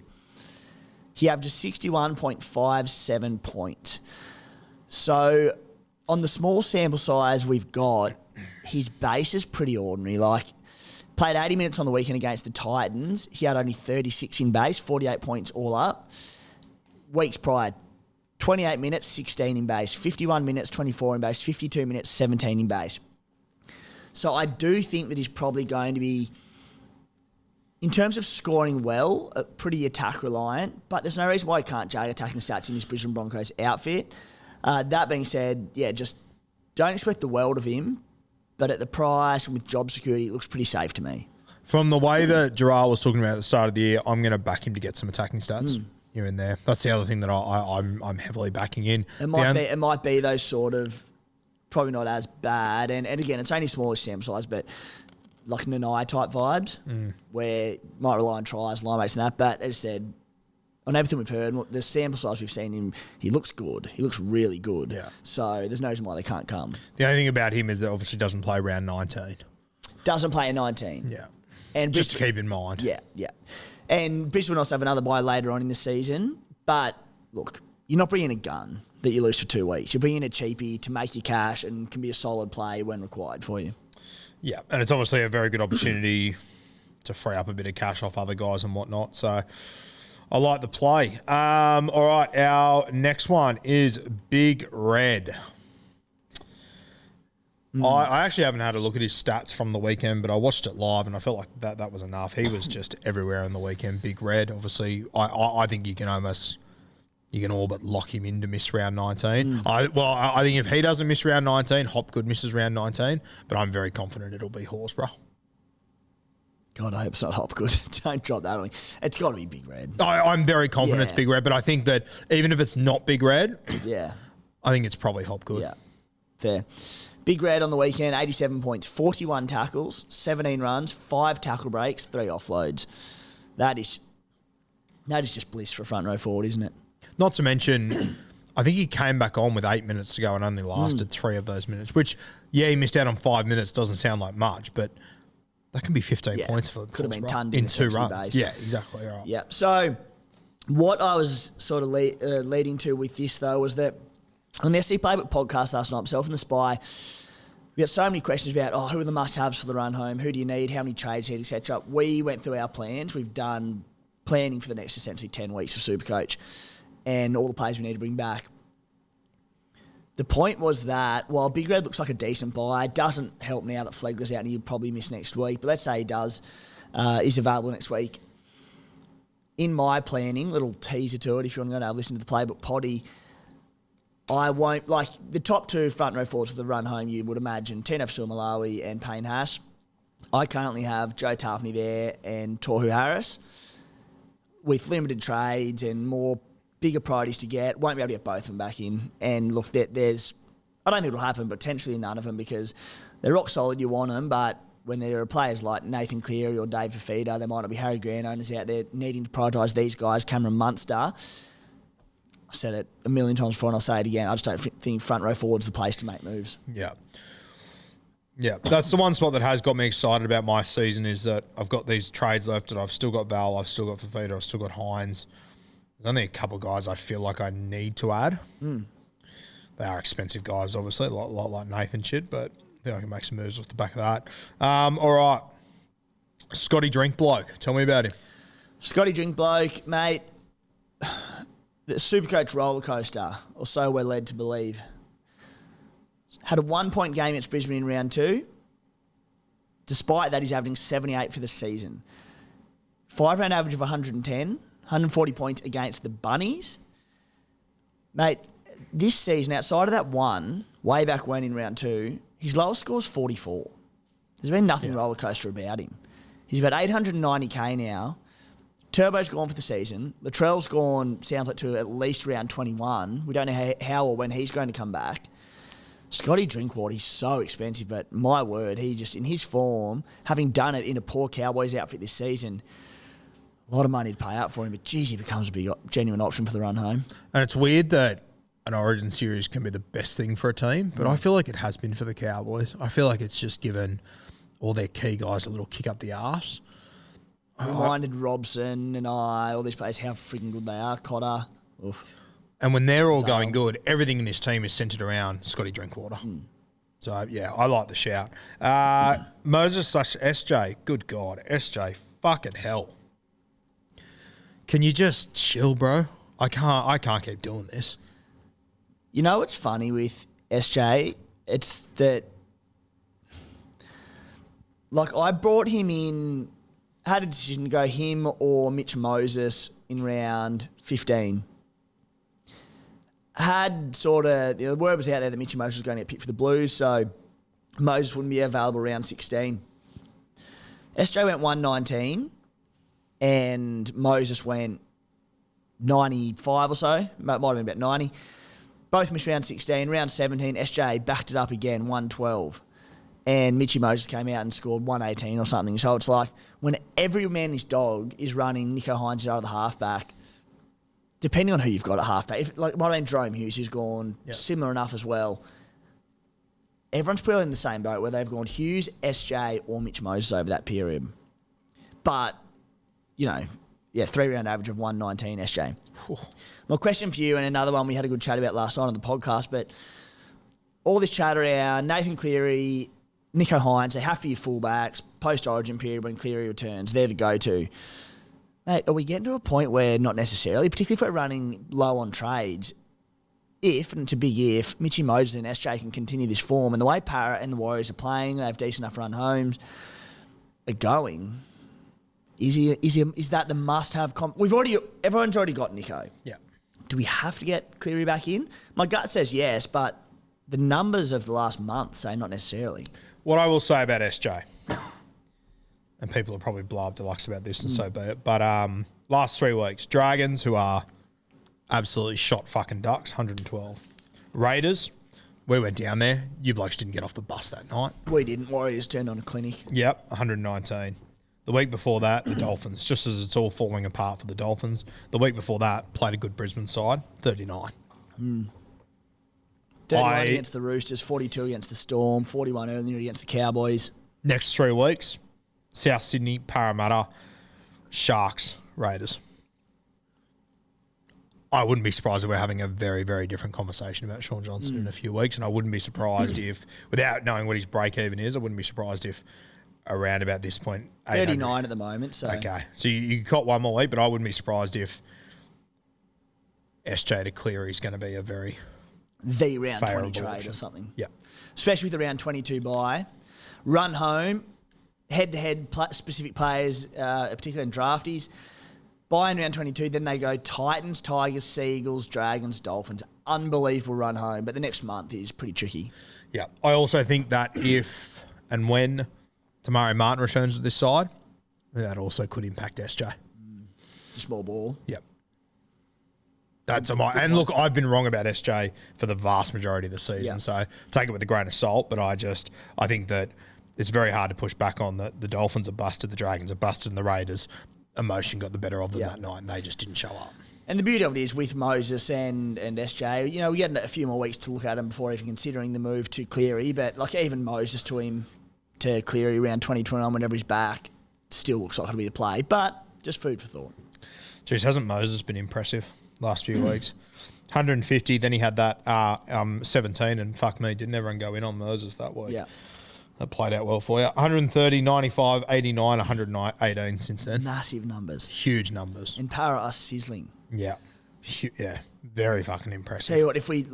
He averages 61.57 points. So on the small sample size we've got, his base is pretty ordinary. Played 80 minutes on the weekend against the Titans. He had only 36 in base, 48 points all up. Weeks prior, 28 minutes, 16 in base, 51 minutes, 24 in base, 52 minutes, 17 in base. So I do think that he's probably going to be, in terms of scoring well, pretty attack reliant, but there's no reason why he can't jag attacking stats in this Brisbane Broncos outfit. That being said, just don't expect the world of him, but at the price and with job security, it looks pretty safe to me. From the way that Gerard was talking about at the start of the year, I'm going to back him to get some attacking stats here and there. That's the other thing that I'm heavily backing in. It might be those sort of, probably not as bad, and again, it's only smaller sample size, but like Nanai type vibes, where might rely on tries, line mates and that, but as I said, on everything we've heard, the sample size we've seen him, he looks good. He looks really good. Yeah. So there's no reason why they can't come. The only thing about him is that obviously doesn't play round 19. Doesn't play in 19. Yeah. And just to keep in mind. Yeah. And Brisbane also have another bye later on in the season. But look, you're not bringing a gun that you lose for 2 weeks. You're bringing a cheapie to make your cash and can be a solid play when required for you. Yeah. And it's obviously a very good opportunity to free up a bit of cash off other guys and whatnot. So I like the play. All right, our next one is Big Red. I actually haven't had a look at his stats from the weekend, but I watched it live and I felt like that was enough. He was just everywhere on the weekend. Big Red, obviously. I think you can almost you can all but lock him in to miss round 19. I think if he doesn't miss round 19, Hopgood misses round 19, but I'm very confident it'll be Horsburgh. God, I hope it's not Hopgood. Don't drop that on me. It's got to be Big Red. I'm very confident it's Big Red, but I think that even if it's not Big Red, I think it's probably Hopgood. Yeah, fair. Big Red on the weekend, 87 points, 41 tackles, 17 runs, 5 tackle breaks, 3 offloads. That is just bliss for a front row forward, isn't it? Not to mention, I think he came back on with 8 minutes to go and only lasted 3 of those minutes, which, he missed out on 5 minutes. Doesn't sound like much, but that can be 15 points for could have been tonned in 2 runs. Base. Yeah, exactly. Right. Yeah. So what I was sort of leading to with this, though, was that on the SC Playbook podcast last night, myself and the Spy, we got so many questions about, who are the must-haves for the run home? Who do you need? How many trades, etc. We went through our plans. We've done planning for the next essentially 10 weeks of SuperCoach and all the players we need to bring back. The point was that while Big Red looks like a decent buy, it doesn't help now that Flegler's out and he'll probably miss next week. But let's say he does, is available next week. In my planning, little teaser to it, if you want to go and listen to the Playbook potty, I won't, like the top 2 front row forwards for the run home, you would imagine, Tino Malawi and Payne Haas. I currently have Joe Tarpany there and Tohu Harris. With limited trades and more bigger priorities to get, won't be able to get both of them back in. And look, there's, I don't think it'll happen, but potentially none of them because they're rock solid, you want them, but when there are players like Nathan Cleary or Dave Fafita, there might not be Harry Grant owners out there needing to prioritise these guys. Cameron Munster, I've said it a million times before and I'll say it again, I just don't think front row forward's the place to make moves. Yeah. Yeah, that's the one spot that has got me excited about my season is that I've got these trades left and I've still got Val, I've still got Fafita, I've still got Hines. There's only a couple of guys I feel like I need to add. They are expensive guys, obviously, a lot like Nathan shit, but I think I can make some moves off the back of that. All right. Scotty Drinkbloke. Tell me about him. Scotty Drinkbloke, mate, the SuperCoach roller coaster, or so we're led to believe. Had a 1-point game against Brisbane in round 2. Despite that, he's averaging 78 for the season. 5-round average of 110, 140 points against the Bunnies. Mate, this season, outside of that one, way back when in round 2, his lowest score is 44. There's been nothing roller coaster about him. He's about 890k now. Turbo's gone for the season. Latrell's gone, sounds like, to at least round 21. We don't know how or when he's going to come back. Scotty Drinkwater, he's so expensive, but my word, he just, in his form, having done it in a poor Cowboys outfit this season, a lot of money to pay out for him, but geez, he becomes a big, genuine option for the run home. And it's weird that an Origin series can be the best thing for a team, but I feel like it has been for the Cowboys. I feel like it's just given all their key guys a little kick up the arse. Reminded Robson and all these players how freaking good they are. Cotter. Oof. And when they're all going good, everything in this team is centred around Scotty Drinkwater. So, yeah, I like the shout. Moses/SJ. Good God. SJ. Fucking hell. Can you just chill, bro? I can't keep doing this. You know what's funny with SJ? It's that, like, I brought him in, had a decision to go him or Mitch Moses in round 15. Had sort of, the word was out there that Mitch Moses was going to get picked for the Blues, so Moses wouldn't be available round 16. SJ went 119 and Moses went 95 or so. Might have been about 90. Both missed round 16. Round 17, SJ backed it up again, 112. And Mitchy Moses came out and scored 118 or something. So it's like when every man his dog is running Nicho Hines out of the halfback, depending on who you've got at halfback, if, like my man Jerome Hughes, who's gone similar enough as well. Everyone's probably in the same boat where they've gone Hughes, SJ, or Mitch Moses over that period. But, you know, 3-round average of 119 SJ. My question for you, and another one we had a good chat about last night on the podcast, but all this chat around Nathan Cleary, Nicho Hines, they have to be fullbacks, post-origin period when Cleary returns. They're the go-to. Mate, are we getting to a point where, not necessarily, particularly if we're running low on trades, if, and it's a big if, Mitchy Moses and SJ can continue this form, and the way Parrott and the Warriors are playing, they have decent enough run homes, are going, is that the must-have? Everyone's already got Nicho. Yeah. do we have to get Cleary back in? My gut says yes, but the numbers of the last month say not necessarily. What I will say about SJ, and people will probably blow up deluxe about this and so be it, but last 3 weeks, Dragons, who are absolutely shot fucking ducks, 112. Raiders, we went down there. You blokes didn't get off the bus that night. We didn't. Warriors turned on a clinic. Yep, 119. The week before that, the Dolphins, just as it's all falling apart for the Dolphins, the week before that, played a good Brisbane side, 39. 39 against the Roosters, 42 against the Storm, 41 earlier against the Cowboys. Next 3 weeks, South Sydney, Parramatta, Sharks, Raiders. I wouldn't be surprised if we're having a very, very different conversation about Sean Johnson in a few weeks, and I wouldn't be surprised if, without knowing what his break-even is, I wouldn't be surprised if around about this point, 39 at the moment. So okay, so you got one more week, but I wouldn't be surprised if SJ to Cleary is going to be a very the round 20 favourable trade option. or something. Yeah, especially with the round 22 bye. Run home, head-to-head specific players, particularly in drafties. Bye in round 22, then they go Titans, Tigers, Seagulls, Dragons, Dolphins. Unbelievable run home, but the next month is pretty tricky. Yeah, I also think that if and when Tamari Martin returns to this side, that also could impact SJ. Small ball. Yep. That's a and look, I've been wrong about SJ for the vast majority of the season, so take it with a grain of salt. But I think that it's very hard to push back on the Dolphins are busted, the Dragons are busted, and the Raiders. Emotion got the better of them that night, and they just didn't show up. And the beauty of it is with Moses and SJ, you know, we get a few more weeks to look at them before even considering the move to Cleary. But like even Moses to Cleary around 2021, whenever he's back, still looks like it'll be the play. But just food for thought. Jeez, hasn't Moses been impressive last few weeks? 150, then he had that 17, and fuck me, didn't everyone go in on Moses that week? Yeah. That played out well for you. 130, 95, 89, 118 since then. Massive numbers. Huge numbers. And Para us sizzling. Yeah. Yeah. Very fucking impressive. Tell you what, if we,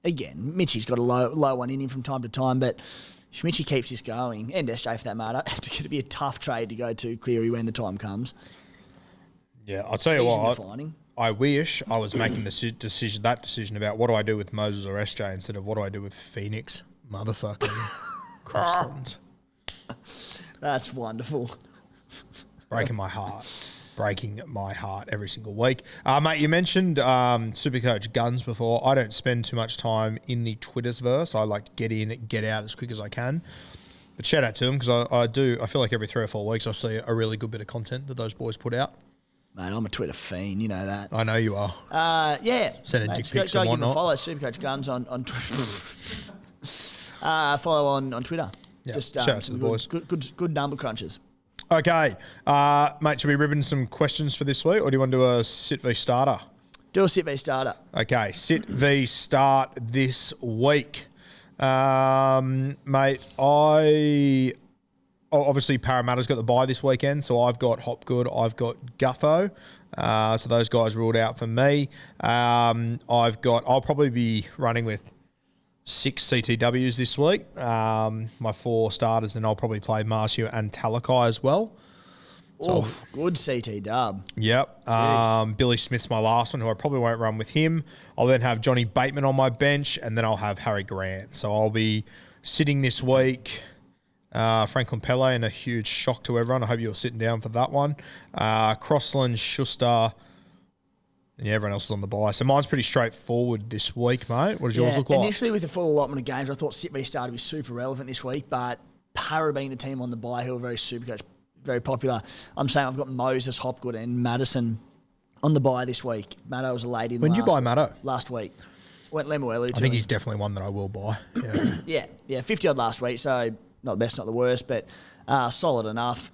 again, Mitchie's got a low one in him from time to time, but if Mitchie keeps this going, and SJ for that matter, it's going to be a tough trade to go to Cleary when the time comes. Yeah, I'll tell you what. Defining. I wish I was making the decision about what do I do with Moses or SJ instead of what do I do with Phoenix, motherfucking Crossland. That's wonderful. Breaking my heart every single week. Mate, you mentioned SuperCoach Guns before. I don't spend too much time in the Twitterverse. I like to get in, get out as quick as I can. But shout out to them because I feel like every 3 or 4 weeks I see a really good bit of content that those boys put out. Mate, I'm a Twitter fiend, you know that. I know you are. Yeah. Sending dick pics and go give whatnot. them a follow, SuperCoach Guns on Twitter. Follow on Twitter. Yeah, Just shout out to the boys. Good number crunches. Okay. Mate, should we ribbon some questions for this week or do you want to do a sit v starter? Do a sit v starter. Okay, sit v start this week. Mate, obviously Parramatta's got the bye this weekend, so I've got Hopgood, I've got Guffo. So those guys ruled out for me. I'll probably be running with 6 CTWs this week. My 4 starters, and I'll probably play Marcio and Talakai as well. So Good CT dub. Yep. Billy Smith's my last one, who I probably won't run with him. I'll then have Johnny Bateman on my bench, and then I'll have Harry Grant. So I'll be sitting this week. Franklin Pele, and a huge shock to everyone. I hope you're sitting down for that one. Crossland, Schuster, and everyone else is on the bye. So mine's pretty straightforward this week, mate. What does yours look like? Initially, with the full allotment of games, I thought sit v starter would be super relevant this week, but Para being the team on the bye, who are very SuperCoach, very popular, I'm saying I've got Moses, Hopgood, and Madison on the bye this week. Maddo was a lady. When did you buy Maddo? Last week. Went Lemuelu. I think he's definitely one that I will buy. Yeah, 50 odd last week, so not the best, not the worst, but solid enough.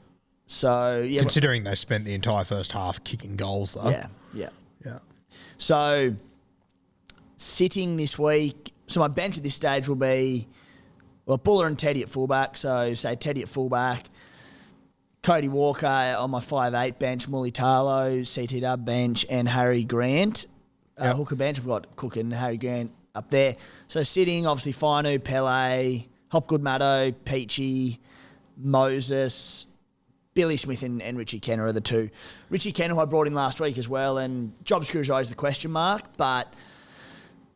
So yeah, considering they spent the entire first half kicking goals, though. Yeah. So sitting this week, so my bench at this stage will be Buller and Teddy at fullback. So say Teddy at fullback, Cody Walker on my 5'8" bench, Mully Tarlo, CT Dub bench, and Harry Grant. Hooker bench, I've got Cook and Harry Grant up there. So sitting, obviously, Finu, Pele, Hopgood, Maddo, Peachy, Moses, Billy Smith and Richie Kenner are the two. Richie Kenner, who I brought in last week as well, and job security is always the question mark, but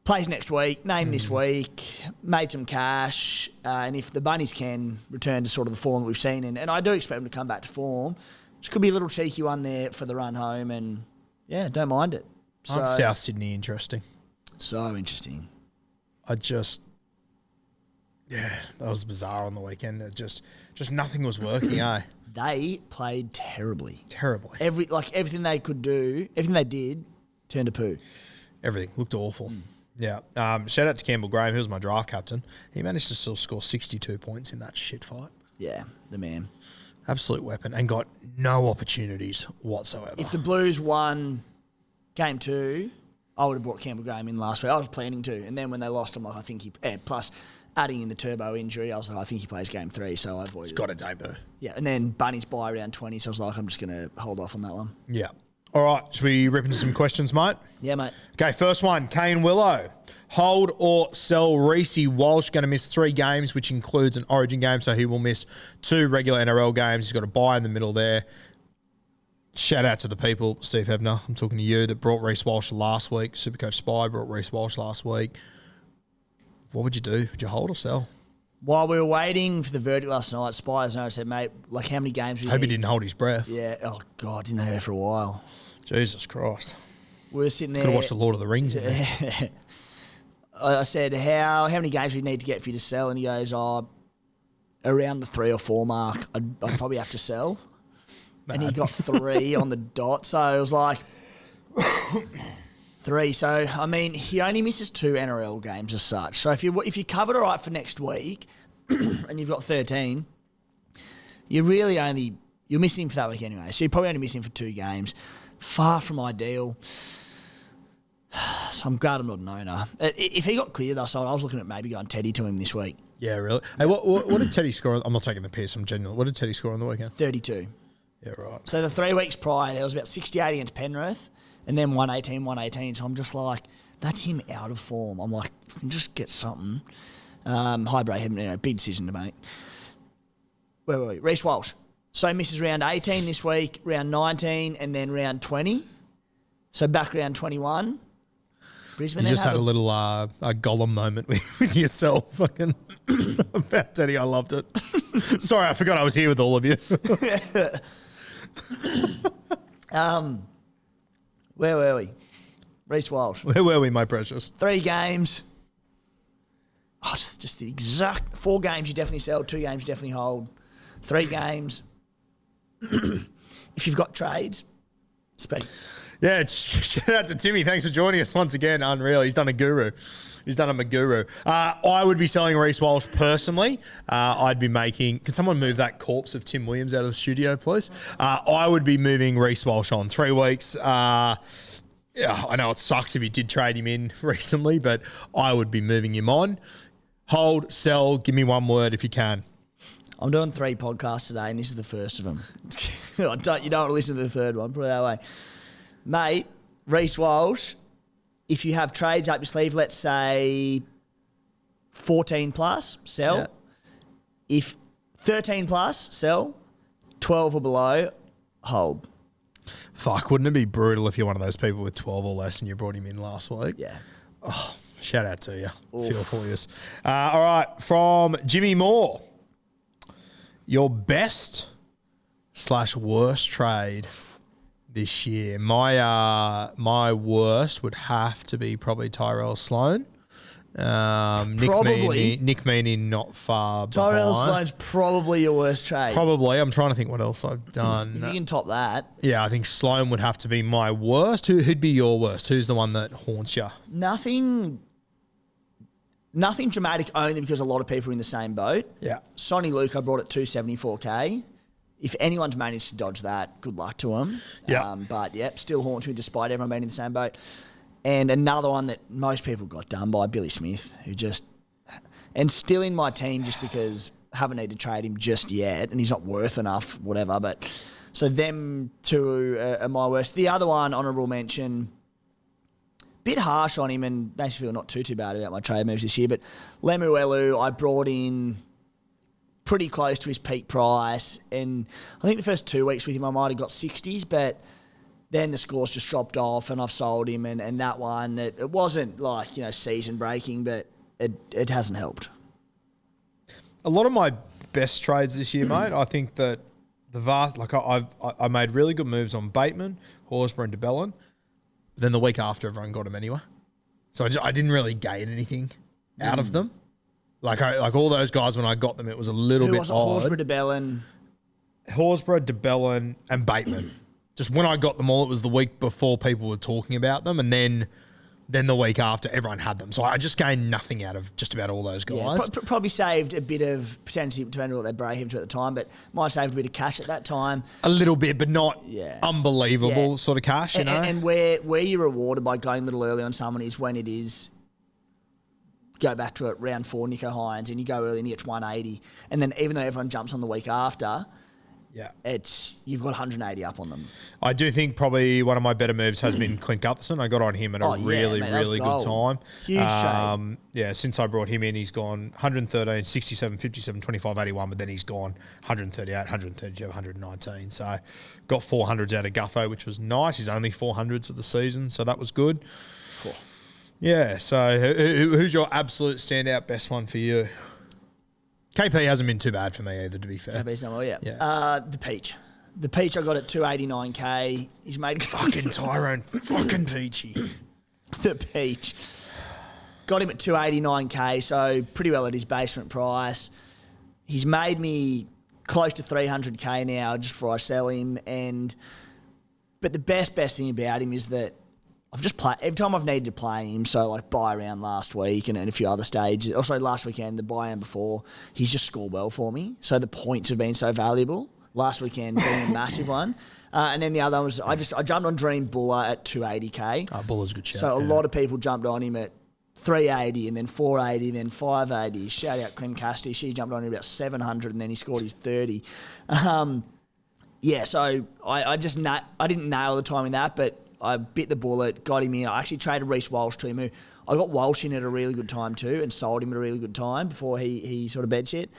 plays next week, named this week, made some cash, and if the Bunnies can return to sort of the form that we've seen, and I do expect them to come back to form, which could be a little cheeky one there for the run home, and yeah, don't mind it. Aren't South Sydney interesting? So interesting. That was bizarre on the weekend. It just nothing was working, eh? They played terribly. Terribly. Everything they could do, everything they did, turned to poo. Everything looked awful. Yeah. Shout out to Campbell Graham, who was my draft captain. He managed to still score 62 points in that shit fight. Yeah, the man. Absolute weapon, and got no opportunities whatsoever. If the Blues won game 2, I would have brought Campbell Graham in last week. I was planning to, and then when they lost, I'm like, I think he. Plus, adding in the Turbo injury, I was like, I think he plays game 3, so I avoided. He's got a debut. Yeah, and then Bunnies by around 20, so I was like, I'm just going to hold off on that one. Yeah. All right, should we rip into some questions, mate? Yeah, mate. Okay, first one, Kane Willow. Hold or sell Reece Walsh, going to miss 3 games, which includes an Origin game, so he will miss 2 regular NRL games. He's got a bye in the middle there. Shout out to the people, Steve Hebner, I'm talking to you, that brought Reece Walsh last week. Supercoach Spy brought Reece Walsh last week. What would you do? Would you hold or sell? While we were waiting for the verdict last night, Spires and I said, mate, like how many games? Hope he didn't hold his breath. Yeah. Oh God, didn't hear for a while. Jesus Christ. We were sitting there. Could have watched The Lord of the Rings in there. I said, how many games do we need to get for you to sell? And he goes, around the 3 or 4 mark. I'd probably have to sell. And he got 3 on the dot. So it was like 3. So, I mean, he only misses 2 NRL games as such. So if you covered all right for next week and you've got 13, you're missing him for that week anyway. So you're probably only missing him for 2 games. Far from ideal. So I'm glad I'm not an owner. If he got cleared last night, I was looking at maybe going Teddy to him this week. Yeah, really? Hey, what did Teddy score? I'm not taking the piss, I'm genuine. What did Teddy score on the weekend? 32. Yeah, right. So the 3 weeks prior, there was about 68 against Penrith and then 118. So I'm just like, that's him out of form. I'm like, just get something. High Bray, big decision to make. Where were we? Reece Walsh. So misses round 18 this week, round 19, and then round 20. So back round 21. Brisbane. You just had a little a Gollum moment with yourself, fucking about Teddy. I loved it. Sorry, I forgot I was here with all of you. Where were we? Reece Walsh. Where were we, my precious? 3 games. Oh, just the exact 4 games you definitely sell, 2 games you definitely hold, 3 games. If you've got trades, speak. Yeah, shout out to Timmy. Thanks for joining us once again. Unreal. He's done a guru. He's done a guru. I would be selling Reece Walsh personally. I'd be making... Can someone move that corpse of Tim Williams out of the studio, please? I would be moving Reece Walsh on 3 weeks. Yeah, I know it sucks if you did trade him in recently, but I would be moving him on. Hold, sell, give me one word if you can. I'm doing 3 podcasts today, and this is the first of them. You don't want to listen to the third one, put it that way. Mate, Reece Walsh, if you have trades up your sleeve, let's say 14 plus, sell. Yeah. If 13 plus, sell. 12 or below, hold. Fuck, wouldn't it be brutal if you're one of those people with 12 or less and you brought him in last week? Yeah. Oh, shout out to you. Oof. Feel for you. All right, from Jimmy Moore. Your best / worst trade this year. My worst would have to be probably Tyrell Sloan. Nick Meaney not far behind. Tyrell Sloan's probably your worst trade. Probably. I'm trying to think what else I've done. If you can top that. Yeah, I think Sloan would have to be my worst. Who'd be your worst? Who's the one that haunts you? Nothing dramatic, only because a lot of people are in the same boat. Yeah. Sonny Luke, I brought at 274K. If anyone's managed to dodge that, good luck to them. Yeah. But, still haunts me despite everyone being in the same boat. And another one that most people got done by, Billy Smith, who just... And still in my team just because I haven't needed to trade him just yet, and he's not worth enough, whatever. But so them two are my worst. The other one, honourable mention... Bit harsh on him, and makes me feel not too bad about my trade moves this year. But Lemuelu, I brought in pretty close to his peak price. And I think the first 2 weeks with him, I might have got 60s, but then the scores just dropped off and I've sold him. And that one, it wasn't like, season breaking, but it hasn't helped. A lot of my best trades this year, mate, I think that I made really good moves on Bateman, Horsburgh and DeBellin. Then the week after, everyone got him anyway. So I didn't really gain anything out of them. Like all those guys, when I got them, it was a little bit odd. Horsburgh, DeBellin, and Bateman. Just when I got them all, it was the week before people were talking about them, and then the week after, everyone had them. So I just gained nothing out of just about all those guys. Yeah, probably saved a bit of, potentially depending on what they break him to at the time, but might have saved a bit of cash at that time. A little bit, but not unbelievable sort of cash, you know? And where you're rewarded by going a little early on someone is when it is, go back to it, round 4, Nico Hines, and you go early and you get 180. And then even though everyone jumps on the week after, you've got 180 up on them. I do think probably one of my better moves has been Clint Gutherson. I got on him at a really good time. Huge trade. Yeah, since I brought him in, he's gone 113, 67, 57, 25, 81, but then he's gone 138, 132, 119. So got 400s out of Gutho, which was nice. He's only 400s of the season, so that was good. Cool. Yeah, so who's your absolute standout best one for you? KP hasn't been too bad for me either, to be fair. KP's done well, the Peach. The Peach I got at 289k. He's made... Fucking Tyrone. Fucking Peachy. The Peach. Got him at 289k, so pretty well at his basement price. He's made me close to 300k now just before I sell him. But the best thing about him is that I've just played every time I've needed to play him. So like buy round last week and a few other stages. Also last weekend, the buy round before, he's just scored well for me. So the points have been so valuable. Last weekend being a massive one, and then the other was I jumped on Dream Buller at 280k. Oh, Buller's a good shout. So a lot of people jumped on him at 380 and then 480, then 580. Shout out Clem Casti. She jumped on him about 700 and then he scored his 30. So I didn't nail the timing that, but I bit the bullet, got him in. I actually traded Reece Walsh to him. I got Walsh in at a really good time too and sold him at a really good time before he sort of bed shit.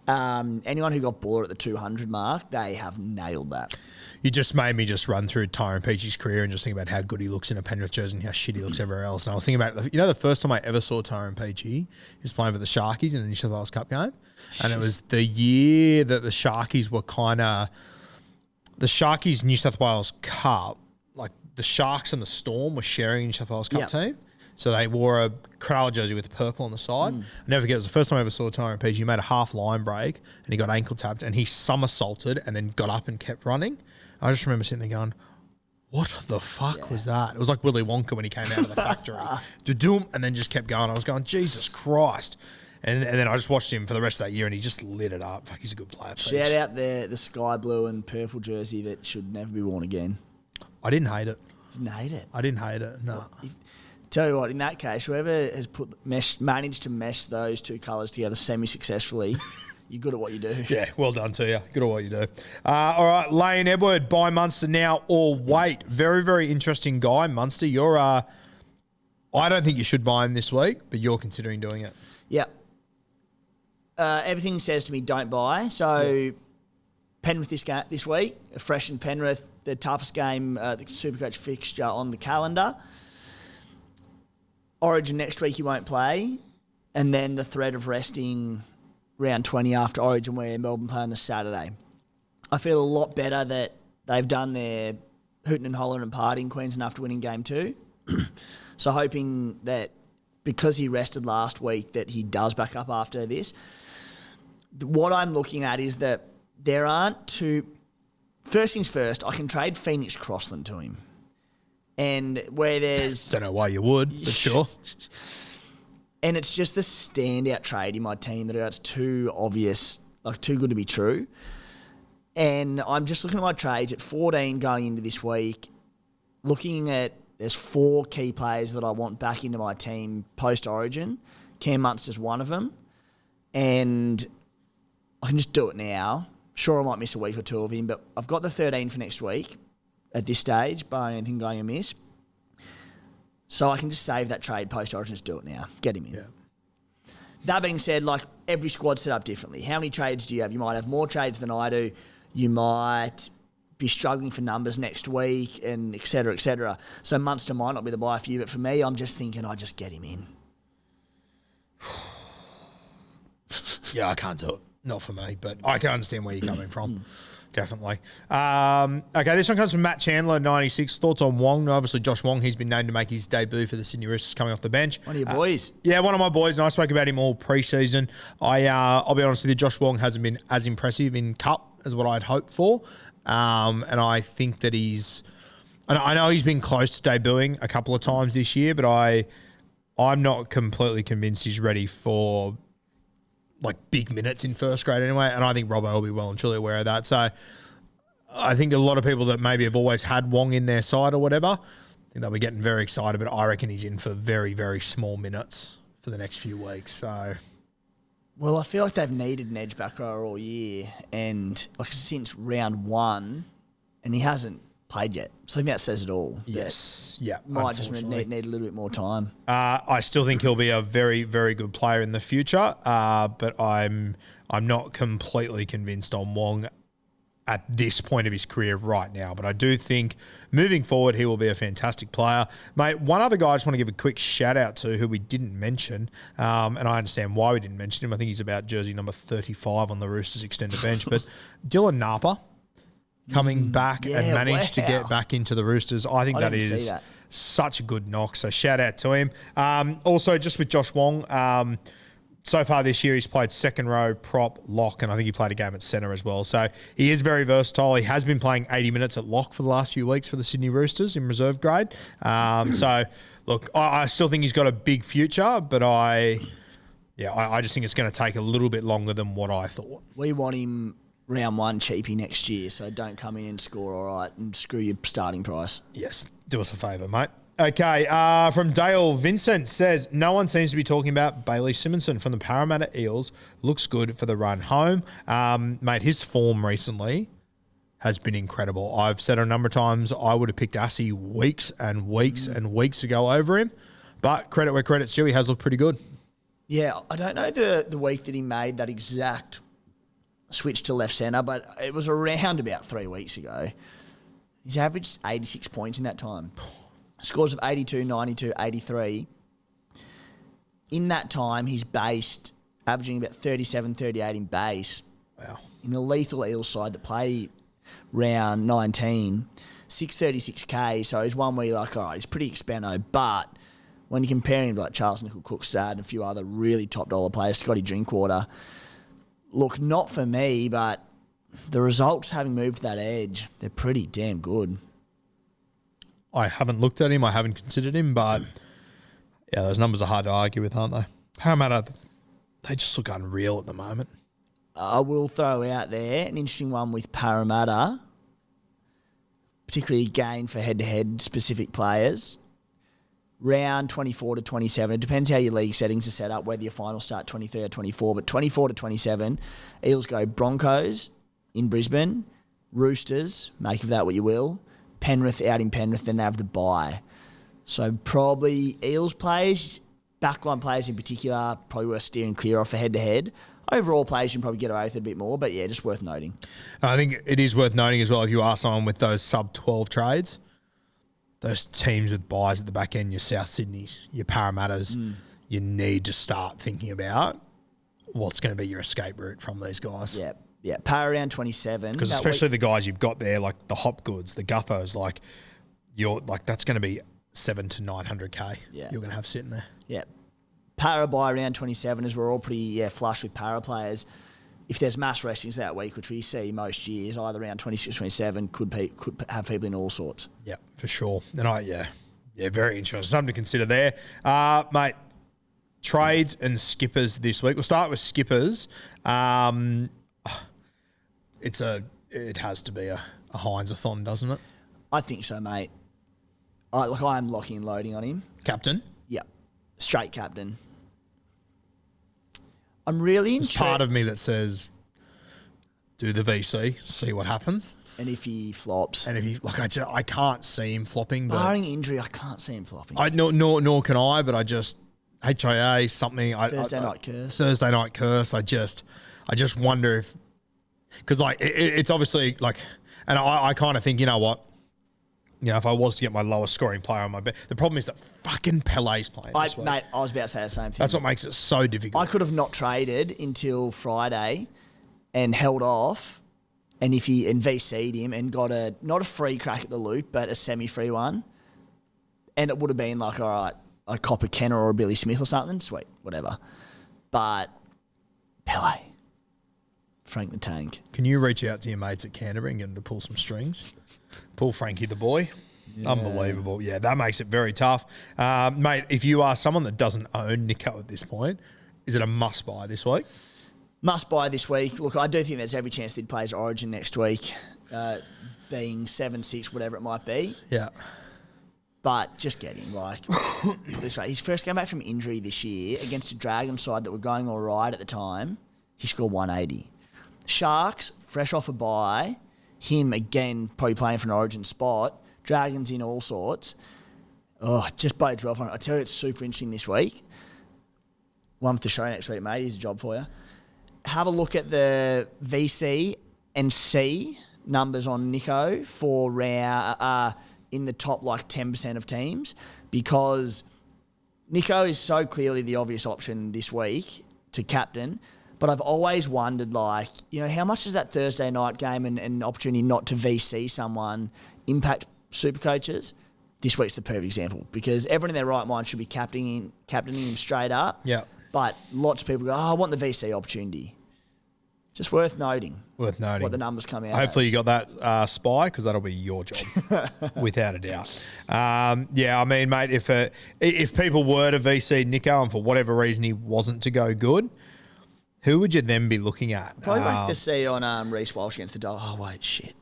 Anyone who got Buller at the 200 mark, they have nailed that. You just made me just run through Tyrone Peachy's career and just think about how good he looks in a Penrith jersey and how shit he looks everywhere else. And I was thinking about, the first time I ever saw Tyrone Peachy, he was playing for the Sharkies in a New South Wales Cup game. And it was the year that the Sharkies were the Sharkies New South Wales Cup, like the Sharks and the Storm were sharing a New South Wales Cup team. So they wore a Cronulla jersey with purple on the side. I'll never forget, it was the first time I ever saw Tyrone Peachy. He made a half line break and he got ankle tapped and he somersaulted and then got up and kept running. I just remember sitting there going, what the fuck was that? It was like Willy Wonka when he came out of the factory. And then just kept going. I was going, Jesus Christ. And then I just watched him for the rest of that year and he just lit it up. Fuck, he's a good player. Peach. Shout out the sky blue and purple jersey that should never be worn again. I didn't hate it. Didn't hate it? I didn't hate it, no. Tell you what, in that case, whoever has managed to mesh those two colours together semi-successfully, you're good at what you do. Yeah, well done to you. Good at what you do. All right, Lane Edward, buy Munster now or wait. Very, very interesting guy, Munster. You're, I don't think you should buy him this week, but you're considering doing it. Yeah. Everything says to me, don't buy. So Penrith this week, a fresh in Penrith, the toughest game, the Supercoach fixture on the calendar. Origin next week you won't play, and then the threat of resting round 20 after Origin where Melbourne play on the Saturday. I feel a lot better that they've done their hooting and hollering and partying Queensland after winning game 2. So hoping that because he rested last week that he does back up after this. What I'm looking at is that there aren't two... First things first, I can trade Phoenix Crossland to him. And where there's... Don't know why you would, but sure. And it's just the standout trade in my team that it's too obvious, like too good to be true. And I'm just looking at my trades at 14 going into this week, looking at there's 4 key players that I want back into my team post-Origin. Cam Munster's one of them. And I can just do it now. Sure, I might miss a week or 2 of him, but I've got the 13 for next week. At this stage, barring anything going amiss. So I can just save that trade post-Origin, just do it now. Get him in. Yeah. That being said, like every squad's set up differently. How many trades do you have? You might have more trades than I do. You might be struggling for numbers next week, and et cetera, et cetera. So Munster might not be the buy for you, but for me, I'm just thinking I just get him in. Yeah, I can't do it. Not for me, but I can understand where you're coming from. Definitely. Okay, this one comes from Matt Chandler, 96. Thoughts on Wong? Obviously, Josh Wong, he's been named to make his debut for the Sydney Roosters coming off the bench. One of your boys. Yeah, one of my boys, and I spoke about him all pre-season. I'll be honest with you, Josh Wong hasn't been as impressive in Cup as what I'd hoped for. And I think that I know he's been close to debuting a couple of times this year, but I'm not completely convinced he's ready for like big minutes in first grade anyway, and I think Robbo will be well and truly aware of that. So I think a lot of people that maybe have always had Wong in their side or whatever, I think they'll be getting very excited, but I reckon he's in for very, very small minutes for the next few weeks. So, well, I feel like they've needed an edge back rower all year, and like since round 1, and he hasn't played yet. So I think that says it all. Yes, yeah. Might just need a little bit more time. I still think he'll be a very, very good player in the future, but I'm not completely convinced on Wong at this point of his career right now. But I do think moving forward, he will be a fantastic player. Mate, one other guy I just want to give a quick shout out to who we didn't mention, and I understand why we didn't mention him. I think he's about jersey number 35 on the Roosters extended bench. But Dylan Napa coming back and managed to get back into the Roosters. I think that is such a good knock. So shout out to him. Also, just with Josh Wong, so far this year he's played second row, prop, lock, and I think he played a game at centre as well. So he is very versatile. He has been playing 80 minutes at lock for the last few weeks for the Sydney Roosters in reserve grade. So, look, I still think he's got a big future, but I just think it's going to take a little bit longer than what I thought. We want him round 1 cheapy next year, so don't come in and score all right and screw your starting price. Yes, do us a favour, mate. Okay, from Dale Vincent says, no one seems to be talking about Bailey Simonson from the Parramatta Eels. Looks good for the run home. Mate, his form recently has been incredible. I've said a number of times I would have picked Assy weeks and weeks and weeks ago over him, but credit where credit's due, he has looked pretty good. Yeah, I don't know the week that he made that exact switch to left centre, but it was around about 3 weeks ago. He's averaged 86 points in that time. Scores of 82, 92, 83. In that time, he's based, averaging about 37, 38 in base. Wow. In the lethal Eels side that play round 19, 636k, so he's one where you're like, all right, he's pretty expano, but when you compare him to like Charles Nickel-Cookstad and a few other really top dollar players, Scotty Drinkwater, look, not for me, but the results having moved to that edge, they're pretty damn good. I haven't looked at him. I haven't considered him, but yeah, those numbers are hard to argue with, aren't they? Parramatta, they just look unreal at the moment. I will throw out there an interesting one with Parramatta, particularly again for head-to-head specific players. Round 24 to 27, it depends how your league settings are set up, whether your finals start 23 or 24, but 24 to 27, Eels go Broncos in Brisbane, Roosters, make of that what you will, Penrith out in Penrith, then they have the bye. So probably Eels players, backline players in particular, probably worth steering clear off for head-to-head. Overall players, you can probably get away with it a bit more, but yeah, just worth noting. I think it is worth noting as well, if you are someone with those sub-12 trades, those teams with buys at the back end, your South Sydneys, your Parramatta's, you need to start thinking about what's going to be your escape route from these guys. Yeah, Para around 27. Because especially the guys you've got there, like the Hopgoods, the Guthos, that's going to be 700 to 900k. Yeah. You're going to have sitting there. Yeah, Para by around 27, as we're all pretty flush with Para players. If there's mass restings that week, which we see most years, either around 26, 27, could have people in all sorts. Yeah, for sure. And very interesting. Something to consider there. Mate, trades and skippers this week. We'll start with skippers. It has to be a Heinz-a-thon, doesn't it? I think so, mate. I'm locking and loading on him. Captain? Yeah, straight captain. I'm really There's intrigued. part of me that says, do the VC, see what happens. And if he flops. And if he, I can't see him flopping. But barring injury, I can't see him flopping. Nor can I, but HIA something. Thursday night curse. Thursday night curse. I just wonder if, because like it's obviously like, and I kind of think, you know what, if I was to get my lowest scoring player on my bench, the problem is that fucking Pele's playing this week. Mate, I was about to say the same thing. That's what makes it so difficult. I could have not traded until Friday and held off, and VC'd him and got not a free crack at the loop, but a semi-free one, and it would have been like, all right, a cop a Kenner or a Billy Smith or something, sweet, whatever. But Pele, Frank the Tank. Can you reach out to your mates at Canterbury and get them to pull some strings? Pull Frankie the boy. Yeah. Unbelievable. Yeah, that makes it very tough. Mate, if you are someone that doesn't own Nico at this point, is it a must-buy this week? Must-buy this week. Look, I do think there's every chance that he plays Origin next week, being 7-6, whatever it might be. Yeah. But just get him, this way. His first game back from injury this year against a Dragon side that were going all right at the time, he scored 180. Sharks, fresh off a bye, him again probably playing for an Origin spot, Dragons in all sorts. Oh, just bodes well for him. I tell you, it's super interesting this week. One for the show next week, mate. Here's a job for you. Have a look at the VC and C numbers on Nico for round in the top 10% of teams, because Nico is so clearly the obvious option this week to captain. But I've always wondered, how much does that Thursday night game and an opportunity not to VC someone impact super coaches? This week's the perfect example, because everyone in their right mind should be captaining him straight up. Yeah. But lots of people go, I want the VC opportunity. Just worth noting. What the numbers come out. Hopefully you got that spy, because that'll be your job, without a doubt. Yeah, I mean, mate, if people were to VC Nico and for whatever reason he wasn't to go good, who would you then be looking at? Probably wait to see on Reece Walsh against the Dog. Oh, wait, shit.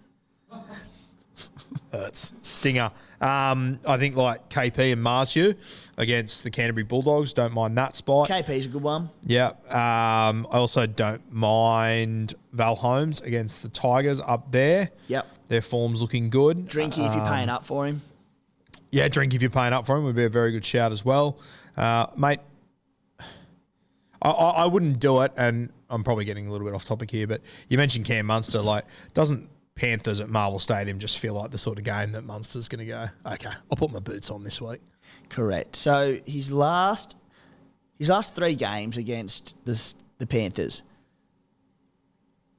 Hurts. Stinger. I think KP and Marsu against the Canterbury Bulldogs. Don't mind that spot. KP's a good one. Yeah. I also don't mind Val Holmes against the Tigers up there. Yep. Their form's looking good. Drinky if you're paying up for him. Yeah, Drink if you're paying up for him would be a very good shout as well. Mate, I wouldn't do it, and I'm probably getting a little bit off topic here, but you mentioned Cam Munster. Doesn't Panthers at Marvel Stadium just feel like the sort of game that Munster's going to go, okay, I'll put my boots on this week? Correct. So his last 3 games against the Panthers,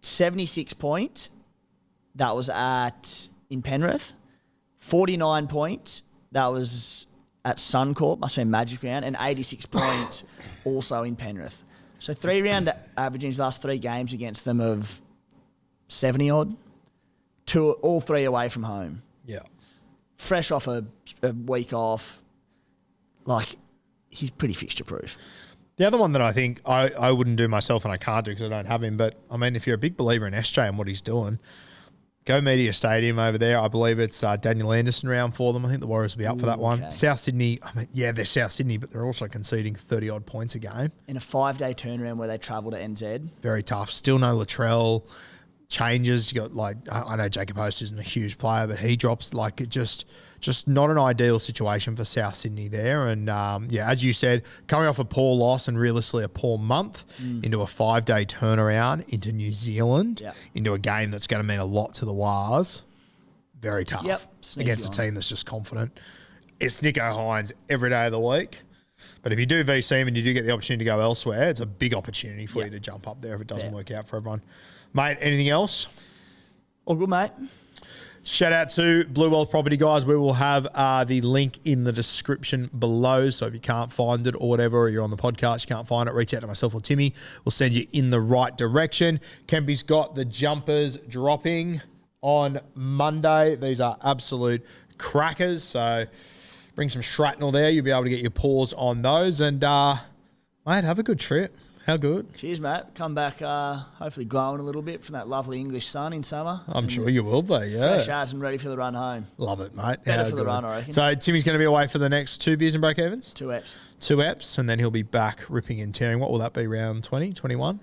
76 points. That was in Penrith. 49 points. That was at Suncorp, must have been Magic Round, and 86 points also in Penrith. So 3-round average in his last 3 games against them of 70-odd. All 3 away from home. Yeah. Fresh off a week off. He's pretty fixture-proof. The other one that I think I wouldn't do myself, and I can't do because I don't have him, but, I mean, if you're a big believer in SJ and what he's doing, go Media Stadium over there. I believe it's Daniel Anderson round for them. I think the Warriors will be up for that one. Okay. South Sydney, they're South Sydney, but they're also conceding 30-odd points a game. In a 5-day turnaround where they travel to NZ. Very tough. Still no Latrell. Changes. You got I know Jacob Host isn't a huge player, but he drops just not an ideal situation for South Sydney there. And as you said, coming off a poor loss and realistically a poor month into a 5-day turnaround into New Zealand, into a game that's going to mean a lot to the Wars. Very tough against a team that's just confident. It's Nico Hines every day of the week. But if you do VC him and you do get the opportunity to go elsewhere, it's a big opportunity for you to jump up there if it doesn't work out for everyone. Mate, anything else? All good, mate. Shout out to Blue Wealth Property, guys. We will have the link in the description below. So if you can't find it or whatever, or you're on the podcast, you can't find it, reach out to myself or Timmy. We'll send you in the right direction. Kempy's got the jumpers dropping on Monday. These are absolute crackers. So bring some shrapnel there. You'll be able to get your paws on those. And, mate, have a good trip. How good? Cheers, mate. Come back hopefully glowing a little bit from that lovely English sun in summer. I'm sure you will be, yeah. Fresh as and ready for the run home. Love it, mate. Better for the run, I reckon. So Timmy's going to be away for the next 2 beers and break evens? 2 eps. 2 eps, and then he'll be back ripping and tearing. What will that be, round 20, 21?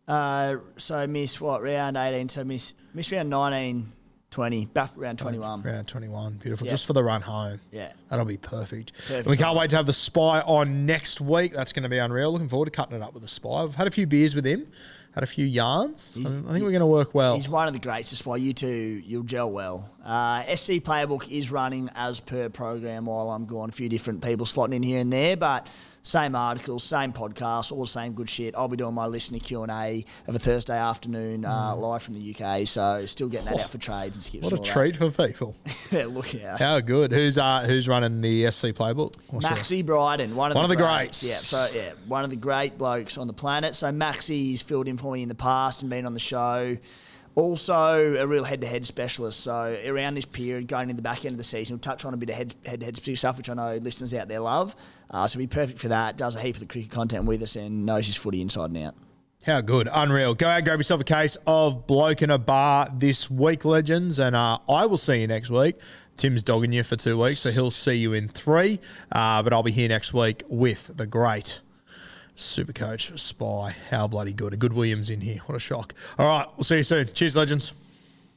So miss round 18? So miss round 19 20, back around 21. Around 21. Beautiful. Yeah. Just for the run home. Yeah. That'll be perfect. Perfect And we can't time. wait to have the Spy on next week. That's going to be unreal. Looking forward to cutting it up with the Spy. I've had a few beers with him, had a few yarns. I think we're going to work well. He's one of the greats. That's why you two, you'll gel well. SC Playbook is running as per program while I'm gone. A few different people slotting in here and there, but same articles, same podcast, all the same good shit. I'll be doing my listener Q&A of a Thursday afternoon live from the UK, so still getting that out for trades and skips. What a and all treat for people. that. Look out. How good. Who's running the SC Playbook? Maxie Bryden, one of the the greats. Yeah, so yeah, one of the great blokes on the planet. So Maxie's filled in for me in the past and been on the show. Also a real head-to-head specialist. So around this period, going in the back end of the season, we'll touch on a bit of head-to-head specific stuff, which I know listeners out there love. So it'll be perfect for that. Does a heap of the cricket content with us and knows his footy inside and out. How good. Unreal. Go out, grab yourself a case of Bloke in a Bar this week, legends. And I will see you next week. Tim's dogging you for 2 weeks, so he'll see you in 3. But I'll be here next week with the great SuperCoach Spy. How bloody good. A good Williams in here. What a shock. All right. We'll see you soon. Cheers, legends.